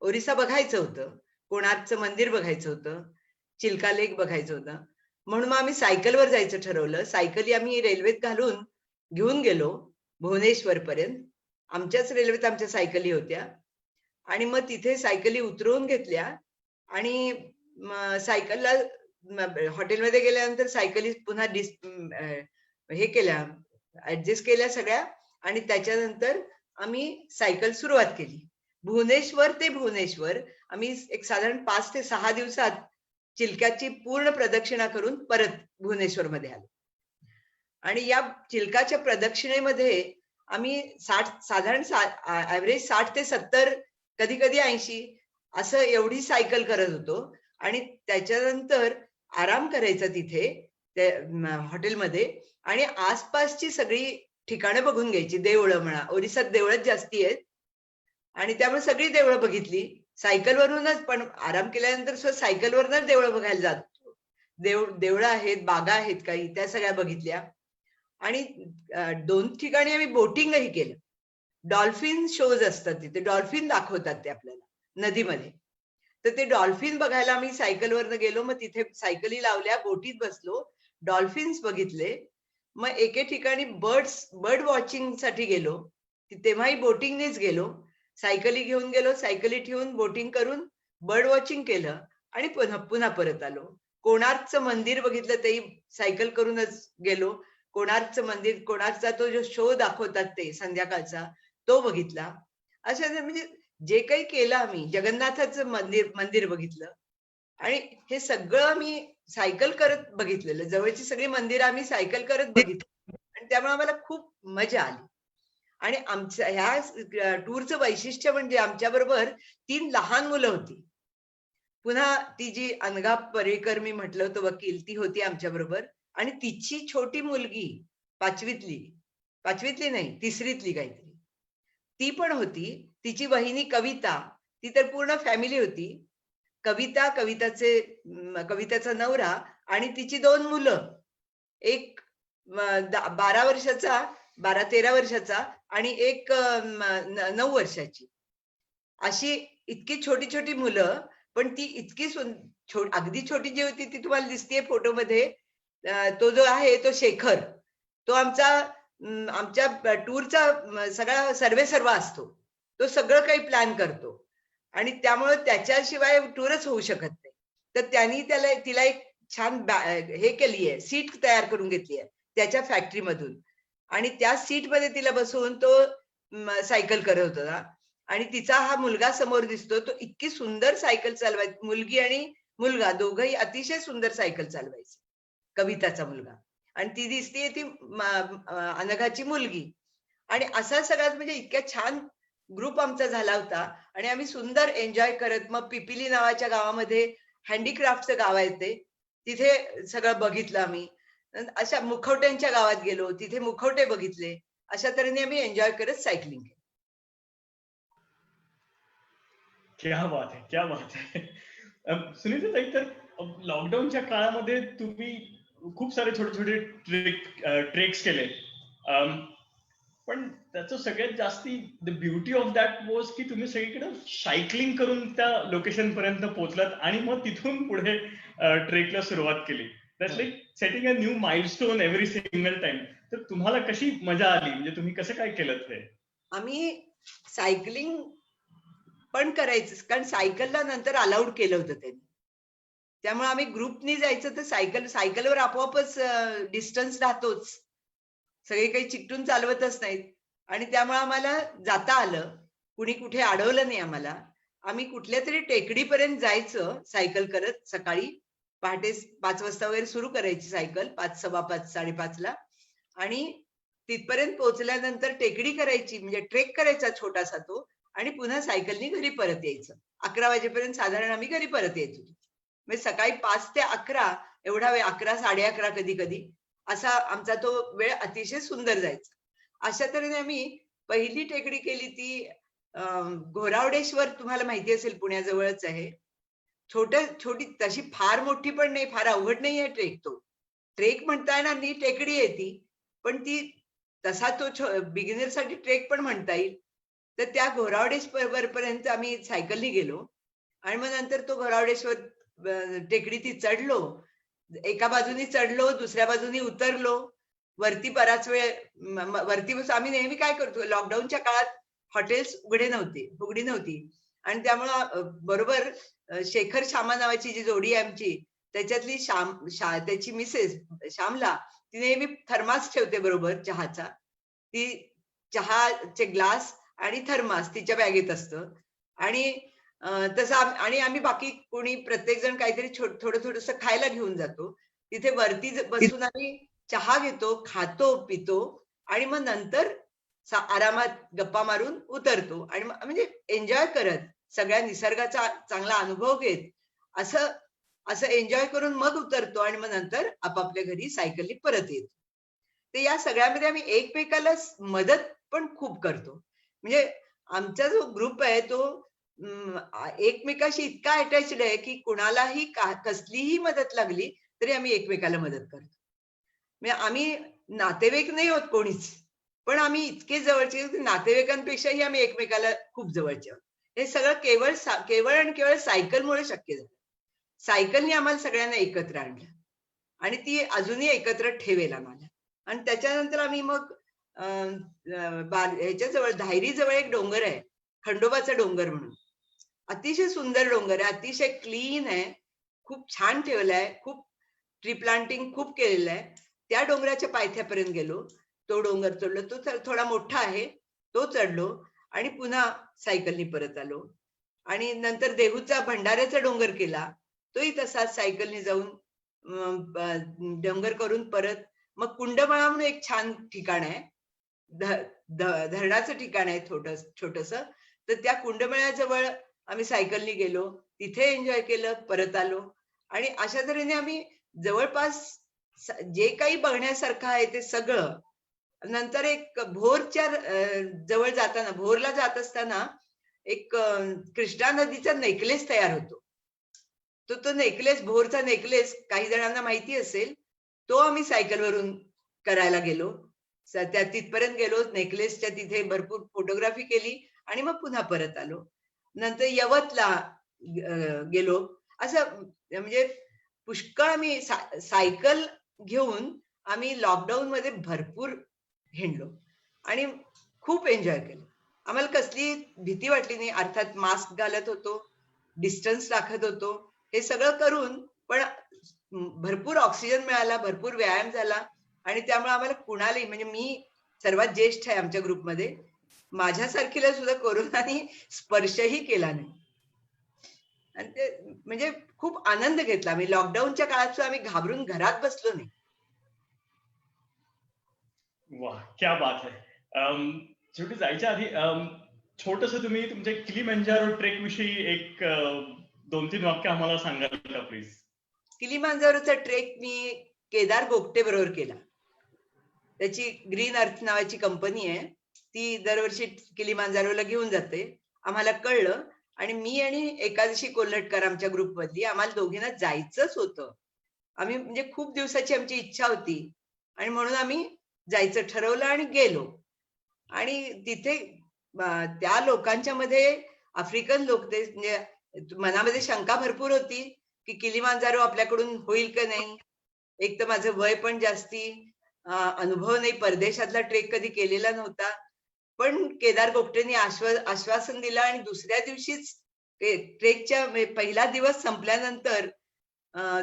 ओरिसा बघायचं होतं, कोणार्कचं मंदिर बघायचं होतं, चिल्का लेक बघायचं होतं. म्हणून मग आम्ही सायकलवर जायचं ठरवलं. सायकली आम्ही रेल्वेत घालून घेऊन गेलो भुवनेश्वर पर्यंत. आमच्याच रेल्वेत आमच्या सायकली होत्या, आणि मग तिथे सायकली उतरवून घेतल्या आणि सायकलला हॉटेलमध्ये गेल्यानंतर सायकली पुन्हा हे केल्या, ऍडजस्ट केल्या सगळ्या, आणि त्याच्यानंतर आम्ही सायकल सुरुवात केली. भुवनेश्वर ते भुवनेश्वर आम्ही एक साधारण 5 ते 6 दिवसात चिल्क्याची पूर्ण प्रदक्षिणा करून परत भुवनेश्वर मध्ये आलो. आणि या चिल्काच्या प्रदक्षिणेमध्ये आम्ही साधारण ऍव्हरेज 60 ते 70, कधी कधी 80 असं एवढी सायकल करत होतो. आणि त्याच्यानंतर आराम करायचा तिथे हॉटेलमध्ये, आणि आसपासची सगळी ठिकाणं बघून घ्यायची. देवळं म्हणा, ओरिसात देवळच जास्ती आहेत, आणि त्यामुळे सगळी देवळं बघितली सायकलवरूनच. पण आराम केल्यानंतर सायकलवरूनच देवळं बघायला जातो. देवळं आहेत, बागा आहेत काही, त्या सगळ्या बघितल्या. आणि 2 ठिकाणी आम्ही बोटिंगही केलं. डॉल्फिन शोज असतात तिथे, डॉल्फिन दाखवतात ते आपल्याला नदीमध्ये. तर ते डॉल्फिन बघायला आम्ही सायकलवरनं गेलो. मग तिथे सायकली लावल्या, बोटीत बसलो, डॉल्फिन्स बघितले. मग एके ठिकाणी बर्ड वॉचिंग साठी गेलो, तेव्हाही बोटिंगनेच गेलो. सायकली घेऊन गेलो, सायकली ठेवून बोटिंग करून बर्ड वॉचिंग केलं, आणि पुन्हा परत आलो. कोणार्कचं मंदिर बघितलं, तेही सायकल करूनच गेलो. कोणार्कचं मंदिर, कोणार्कचा तो जो शो दाखवतात ते संध्याकाळचा, तो बघितला. असं म्हणजे जे काही केलं आम्ही, जगन्नाथाचं मंदिर बघितलं, आणि हे सगळं आम्ही सायकल करत बघितलेलं. जवळची सगळी मंदिरं आम्ही सायकल करत बघितली, आणि त्यामुळे आम्हाला खूप मजा आली. आणि आमच्या ह्या टूरचं वैशिष्ट्य म्हणजे आमच्या बरोबर 3 लहान मुलं होती. पुन्हा ती जी अनघा परेकर मी म्हटलं होतं वकील, ती होती आमच्या बरोबर. आणि तिची छोटी मुलगी 5वीतली नाही, 3रीतली काहीतरी, ती पण होती. तिची वहिनी कविता, ती तर पूर्ण फॅमिली होती. कविताचा नवरा आणि तिची 2 मुलं, एक 12-13 वर्षाचा आणि एक 9 वर्षाची. अशी इतकी छोटी छोटी मुलं, पण ती इतकी अगदी छोटी जी होती ती तुम्हाला दिसतेय फोटोमध्ये. तो जो आहे तो शेखर, तो आमच्या टूरचा सगळा सर्वेसर्वा असतो. तो सगळं काही प्लॅन करतो, आणि त्यामुळे त्याच्याशिवाय टूरच होऊ शकत नाही. तर त्यांनी तिला एक छान हे केली आहे, सीट तयार करून घेतली आहे त्याच्या फॅक्टरीमधून, आणि त्या सीट मध्ये तिला बसवून तो सायकल करत होता. आणि तिचा हा मुलगा समोर दिसतो, तो इतकी सुंदर सायकल चालवायची. मुलगी आणि मुलगा दोघंही अतिशय सुंदर सायकल चालवायचे. कविताचा मुलगा आणि ती दिसतीये ती अनघाची मुलगी. आणि असा सगळ्यात म्हणजे इतक्या छान ग्रुप आमचा झाला होता, आणि आम्ही सुंदर एन्जॉय करत मग पिपिली नावाच्या गावामध्ये हँडीक्राफ्टचं गाव आहे ते, तिथे सगळं बघितलं आम्ही. अशा मुखवट्यांच्या गावात गेलो, तिथे मुखवटे बघितले. अशा तऱ्हेने आम्ही एन्जॉय करत सायकलिंग केली. क्या बात है, क्या बात है. सुनीता ताई, तर लॉकडाऊनच्या काळामध्ये तुम्ही खूप सारे छोटे छोटे ट्रेक्स केले. पण त्याचं सगळ्यात जास्ती the beauty of that was की तुम्ही सगळीकडे सायकलिंग करून त्या लोकेशन पर्यंत पोहोचलात आणि मग तिथून पुढे ट्रेकला सुरुवात केली. That's like setting a new milestone every single time. तर तुम्हाला कशी मजा आली, म्हणजे तुम्ही कसं काय केलं ते? आम्ही सायकलिंग पण करायचं, कारण सायकलला नंतर अलाउड केलं होतं त्यांनी. त्यामुळे आम्ही ग्रुपनी जायचं तर सायकलवर आपोआपच डिस्टन्स राहतोच, सगळे काही चिकटून चालवतच नाहीत, आणि त्यामुळे आम्हाला जाता आलं, कुणी कुठे अडवलं नाही आम्हाला. आम्ही कुठल्या तरी टेकडीपर्यंत जायचं सायकल करत, सकाळी पहाटे 5 वाजता वगैरे सुरू करायची सायकल, 5, 5:15, 5:30ला, आणि तिथपर्यंत पोहोचल्यानंतर टेकडी करायची, म्हणजे ट्रेक करायचा छोटासा तो, आणि पुन्हा सायकलनी घरी परत यायचं. 11 वाजेपर्यंत साधारण आम्ही घरी परत येत होतो. म्हणजे सकाळी 5 ते 11 एवढा वेळ, 11, 11:30 कधी कधी, असा आमचा तो वेळ अतिशय सुंदर जायचा. अशा तऱ्हेने आम्ही पहिली टेकडी केली ती घोरावडेश्वर, तुम्हाला माहिती असेल, पुण्याजवळच आहे. छोटी, तशी फार मोठी पण नाही, फार अवघड नाही आहे ट्रेक तो. ट्रेक म्हणता येणार नाही, टेकडी आहे ती, पण ती तसा तो बिगिनरसाठी ट्रेक पण म्हणता येईल. तर त्या घोरावडेश्वर पर्यंत आम्ही सायकलनी गेलो, आणि मग नंतर तो घोरावडेश्वर टेकडी ती चढलो. एका बाजूनी चढलो, दुसऱ्या बाजूनी उतरलो. वरती बराच वेळ वरती आम्ही नेहमी काय करतो, लॉकडाऊनच्या काळात हॉटेल्स उघडी नव्हती, आणि त्यामुळं बरोबर शेखर श्यामा नावाची जी जोडी आहे आमची, त्याच्यातली त्याची मिसेस श्यामला, ती नेहमी थर्मास ठेवते बरोबर चहाचा. ती चहाचे ग्लास आणि थर्मास तिच्या बॅगेत असतं, आणि तसं आणि आम्ही बाकी कोणी प्रत्येक जण काहीतरी थोडं थोडंसं खायला घेऊन जातो. तिथे वरती बसून आम्ही चहा घेतो, खातो, पितो, आणि मग नंतर आरामात गप्पा मारून उतरतो, आणि म्हणजे एन्जॉय करत, सगळ्या निसर्गाचा चांगला अनुभव घेत, असं एन्जॉय करून मग उतरतो, आणि मग नंतर आपापल्या घरी सायकली परत येतो. तर या सगळ्यामध्ये आम्ही एकमेकाला मदत पण खूप करतो. म्हणजे आमचा जो ग्रुप आहे तो एकमेकाशी इतका अटॅच्ड आहे की कुणालाही कसलीही मदत लागली तरी आम्ही एकमेकाला मदत करतो. म्हणजे आम्ही नातेवाईक नाही होत कोणीच, पण आम्ही इतके जवळचे, नातेवाईकांपेक्षाही आम्ही एकमेकाला खूप जवळचे आहोत. हे सगळं केवळ आणि केवळ सायकलमुळे शक्य झालं. सायकलने आम्हाला सगळ्यांना एकत्र आणलं, आणि ती अजूनही एकत्र ठेवेल आम्हाला. आणि त्याच्यानंतर आम्ही मग ह्याच्याजवळ, धायरीजवळ एक डोंगर आहे, खंडोबाचा डोंगर म्हणून. अतिशय सुंदर डोंगर आहे, अतिशय क्लीन आहे, खूप छान ठेवलाय, खूप ट्री प्लांटिंग खूप केलेलं आहे. त्या डोंगराच्या पायथ्यापर्यंत गेलो, तो डोंगर चढलो. तो थोडा मोठा आहे, तो चढलो, आणि पुन्हा सायकलनी परत आलो. आणि नंतर देहूचा भंडाऱ्याचा डोंगर केला, तोही तसाच सायकलनी जाऊन डोंगर करून परत. मग कुंडमाळा म्हणून एक छान ठिकाण आहे, धरणाचं ठिकाण आहे छोटस, तर त्या कुंडमळ्याजवळ आम्ही सायकलनी गेलो, तिथे एन्जॉय केलं, परत आलो. आणि अशा तऱ्हेने आम्ही जवळपास जे काही बघण्यासारखं आहे ते सगळं. नंतर एक भोरच्या जवळ जाताना, भोरला जात असताना एक कृष्णा नदीचा नेकलेस तयार होतो. तो नेकलेस, भोरचा नेकलेस, काही जणांना माहिती असेल, तो आम्ही सायकलवरून करायला गेलो. त्या तिथपर्यंत गेलो, नेकलेसच्या तिथे भरपूर फोटोग्राफी केली, आणि मग पुन्हा परत आलो. नंतर यवतला गेलो. असं म्हणजे पुष्कळ आम्ही सायकल घेऊन आम्ही लॉकडाऊन मध्ये भरपूर हिंडलो आणि खूप एन्जॉय केलं. आम्हाला कसली भीती वाटली नाही. अर्थात मास्क घालत होतो, डिस्टन्स राखत होतो, हे सगळं करून पण भरपूर ऑक्सिजन मिळाला, भरपूर व्यायाम झाला. आणि त्यामुळे आम्हाला कुणालाही, म्हणजे मी सर्वात ज्येष्ठ आहे आमच्या ग्रुपमध्ये, माझ्यासारखीला सुद्धा कोरोनाने स्पर्शही केला नाही. आणि ते म्हणजे खूप आनंद घेतला. आम्ही लॉकडाऊनच्या काळात सुद्धा आम्ही घाबरून घरात बसलो नाही. वाह, क्या बात आहे. शेवटी जायच्या आधी छोटस तुम्ही तुमच्या किलीमंजारो ट्रेक विषयी एक 2-3 वाक्य आम्हाला सांगाल का प्लीज? किलीमांजारोचा ट्रेक मी केदार गोगटे बरोबर केला. त्याची ग्रीन अर्थ नावाची कंपनी आहे, ती दरवर्षी किलिमांजारोला घेऊन जाते. आम्हाला कळलं आणि मी आणि एकादशी कोल्हटकर आमच्या ग्रुप मधली, आम्हाला दोघींना जायचंच होतं. आम्ही म्हणजे खूप दिवसाची आमची इच्छा होती आणि म्हणून आम्ही जायचं ठरवलं आणि गेलो. आणि तिथे त्या लोकांच्या मध्ये आफ्रिकन लोक, ते म्हणजे मनामध्ये शंका भरपूर होती की किलिमांजारो आपल्याकडून होईल का नाही. एक तर माझं वय पण जास्ती, अनुभव नाही, परदेशातला ट्रेक कधी केलेला नव्हता. पण केदार गोगटेंनी आश्वासन दिलं आणि दुसऱ्या दिवशीच ट्रेकच्या पहिला दिवस संपल्यानंतर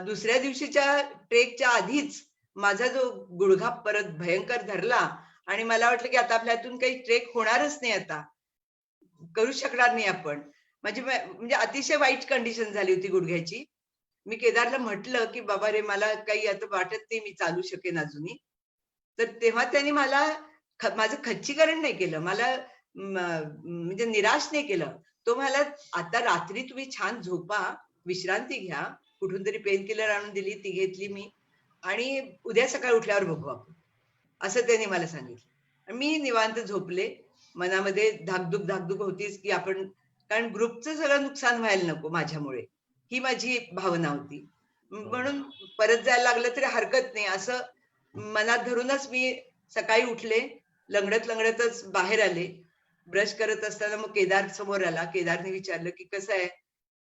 दुसऱ्या दिवशीच्या ट्रेकच्या आधीच माझा जो गुडघा परत भयंकर धरला आणि मला वाटलं की आता आपल्यातून काही ट्रेक होणारच नाही, आता करू शकणार नाही आपण. माझी म्हणजे अतिशय वाईट कंडिशन झाली होती गुडघ्याची. मी केदारला म्हटलं की बाबा रे, मला काही आता वाटत नाही मी चालू शकेन अजूनही. तर तेव्हा त्यांनी मला माझं खच्चीकरण नाही केलं, मला म्हणजे निराश नाही केलं. तो मला आता रात्री तुम्ही छान झोपा, विश्रांती घ्या, कुठून तरी पेन किलर आणून दिली, ती घेतली मी, आणि उद्या सकाळी उठल्यावर बघू आपण, असं त्यांनी मला सांगितलं. मी निवांत झोपले. मनामध्ये धाकधूक होतीच की आपण, कारण ग्रुपचं सगळं नुकसान व्हायला नको माझ्यामुळे, ही माझी भावना होती. म्हणून परत जायला लागलं तरी हरकत नाही असं मनात धरूनच मी सकाळी उठले. लंगडतच बाहेर आले. ब्रश करत असताना मग केदार समोर आला. केदारने विचारलं की कसं आहे.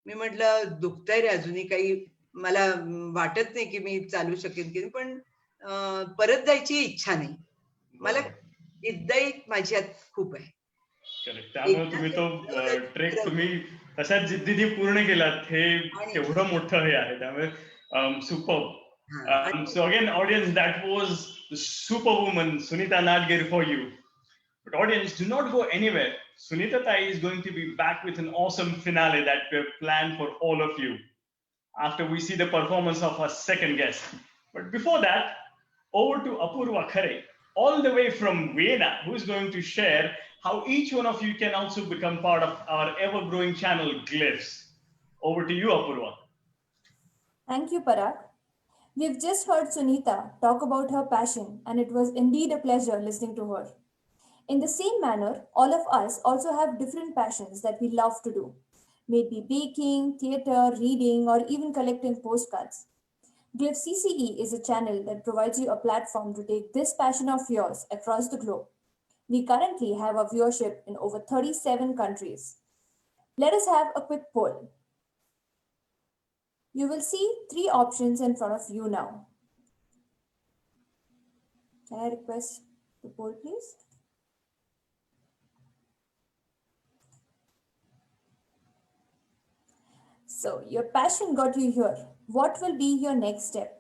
मी म्हटलं दुखतंय रे अजूनही, काही मला वाटत नाही की मी चालू शकेन की, पण परत जायची इच्छा नाही मला. जिद्दही माझ्यात खूप आहे. त्यामुळे तुम्ही तो ट्रेक तुम्ही तशाच जिद्दीने पूर्ण केलात, हे तेवढं मोठं हे आहे. त्यामुळे super. So again, audience, that was the superwoman Sunita Nadgir for you. But audience, do not go anywhere. Sunita Tai is going to be back with an awesome finale that we have planned for all of you after we see the performance of our second guest. But before that, over to Apurva Khare, all the way from Vienna, who is going to share how each one of you can also become part of our ever-growing channel, Glyphs. Over to you, Apurva. Thank you, Parag. We've just heard Sunita talk about her passion, and it was indeed a pleasure listening to her. In the same manner, all of us also have different passions that we love to do, may it be baking, theatre, reading, or even collecting postcards. Glyph CCE is a channel that provides you a platform to take this passion of yours across the globe. We currently have a viewership in over 37 countries. Let us have a quick poll. You will see 3 options in front of you now. Can I request the poll, please? So, your passion got you here. What will be your next step?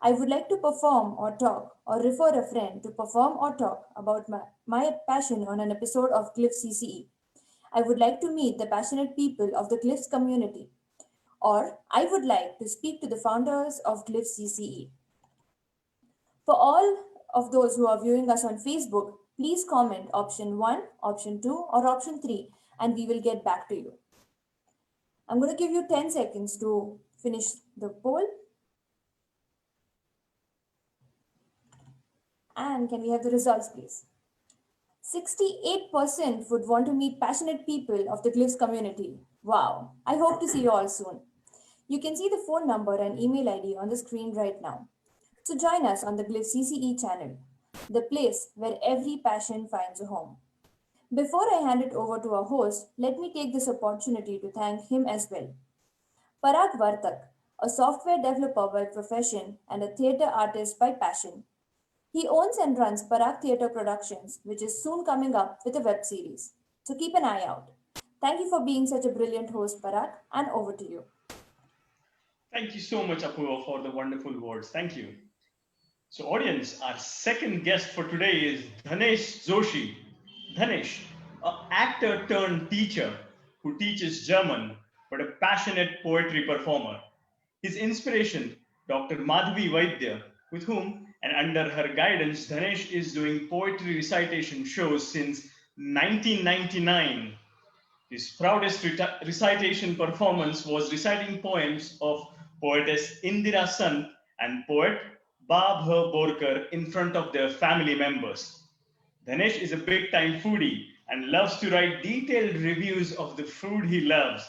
I would like to perform or talk or refer a friend to perform or talk about my passion on an episode of Glyph CCE. I would like to meet the passionate people of the Glyphs community. Or I would like to speak to the founders of Glyph CCE. For all of those who are viewing us on Facebook, please comment option 1, option 2, or option 3, and we will get back to you. I'm going to give you 10 seconds to finish the poll. And can we have the results, please? 68% would want to meet passionate people of the Glyphs community. Wow, I hope to see you all soon. You can see the phone number and email ID on the screen right now. So join us on the Glyph CCE channel, the place where every passion finds a home. Before I hand it over to our host, let me take this opportunity to thank him as well. Parag Vartak, a software developer by profession and a theatre artist by passion. He owns and runs Parag Theatre Productions, which is soon coming up with a web series. So keep an eye out. Thank you for being such a brilliant host, Parag, and over to you. Thank you so much, Apurva, for the wonderful words. Thank you. So audience, our second guest for today is Dhanesh Joshi. Dhanesh, an actor turned teacher who teaches German, but a passionate poetry performer. His inspiration, Dr. Madhavi Vaidya, with whom and under her guidance, Dhanesh is doing poetry recitation shows since 1999. His proudest recitation performance was reciting poems of poetess Indira Sant and poet Bob her Borkar in front of their family members. Dhanesh is a big time foodie and loves to write detailed reviews of the food he loves.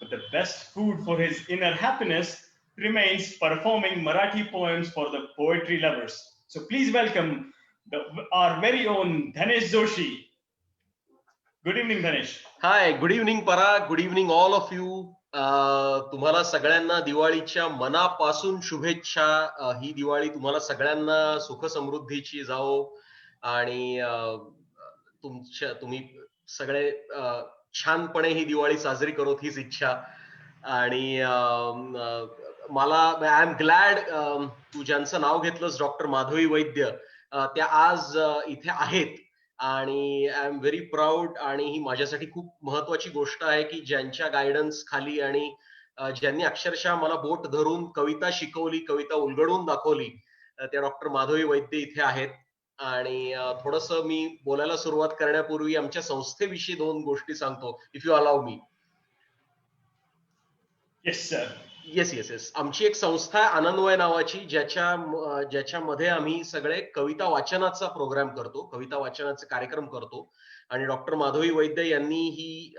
But the best food for his inner happiness remains performing Marathi poems for the poetry lovers. So please welcome our very own Dhanesh Joshi. Good evening, Dhanesh. High, good evening Parag, good evening all of you. तुम्हाला सगळ्यांना दिवाळीच्या मनापासून शुभेच्छा. ही दिवाळी तुम्हाला सगळ्यांना सुख समृद्धीची जाओ आणि तुम्ही सगळे छानपणे ही दिवाळी साजरी करोत हीच इच्छा. आणि मला आय एम ग्लॅड तू ज्यांचं नाव घेतलंस डॉक्टर माधवी वैद्य, त्या आज इथे आहेत आणि आय एम व्हेरी प्राऊड. आणि ही माझ्यासाठी खूप महत्वाची गोष्ट आहे की ज्यांच्या गायडन्स खाली आणि ज्यांनी अक्षरशः मला बोट धरून कविता शिकवली, कविता उलगडून दाखवली, त्या डॉक्टर माधवी वैद्य इथे आहेत. आणि थोडंसं मी बोलायला सुरुवात करण्यापूर्वी आमच्या संस्थेविषयी 2 गोष्टी सांगतो, if you allow me. Yes sir. Yes. आमची एक संस्था आहे आनंदवय नावाची, ज्याच्यामध्ये आम्ही सगळे कविता वाचनाचा प्रोग्राम करतो, कविता वाचनाचे कार्यक्रम करतो. आणि डॉक्टर माधवी वैद्य यांनी ही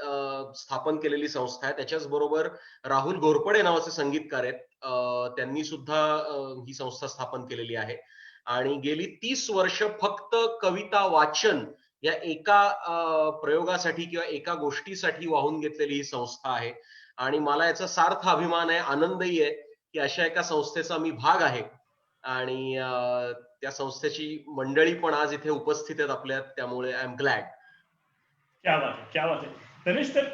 स्थापन केलेली संस्था आहे. त्याच्याच बरोबर राहुल घोरपडे नावाचे संगीतकार आहेत, त्यांनी सुद्धा ही संस्था स्थापन केलेली आहे. आणि गेली 30 वर्ष फक्त कविता वाचन या एका प्रयोगासाठी किंवा एका गोष्टीसाठी वाहून घेतलेली ही संस्था आहे. आणि मला याचा सार्थ अभिमान आहे, आनंदही आहे की अशा एका संस्थेचा मी भाग आहे. आणि त्या संस्थेची मंडळी पण आज इथे उपस्थित आहेत आपल्यात, त्यामुळे आय एम ग्लॅड. क्या बात आहे, क्या बात आहे. धनेश, तर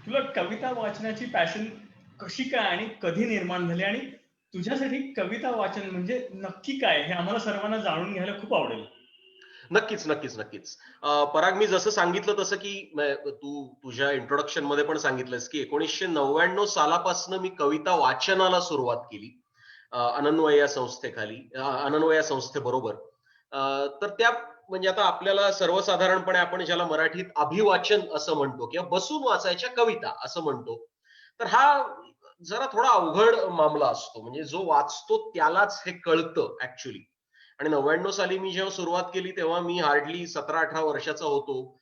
तुला कविता वाचनाची पॅशन कशी काय आणि कधी निर्माण झाली, आणि तुझ्यासाठी कविता वाचन म्हणजे नक्की काय हे आम्हाला सर्वांना जाणून घ्यायला खूप आवडेल. नक्कीच. पराग, मी जसं सांगितलं तसं की तू तुझ्या इंट्रोडक्शन मध्ये पण सांगितलंस की 1999 सालापासून मी कविता वाचनाला सुरुवात केली अनन्वय या संस्थेखाली, अनन्वय या संस्थेबरोबर. तर त्या म्हणजे आता आपल्याला सर्वसाधारणपणे आपण ज्याला मराठीत अभिवाचन असं म्हणतो किंवा बसून वाचायच्या कविता असं म्हणतो, तर हा जरा थोडा अवघड मामला असतो. म्हणजे जो वाचतो त्यालाच हे कळतं ऍक्च्युली. आणि 99 साली मी जेव्हा सुरुवात केली तेव्हा मी हार्डली 17-18 वर्षाचा होतो.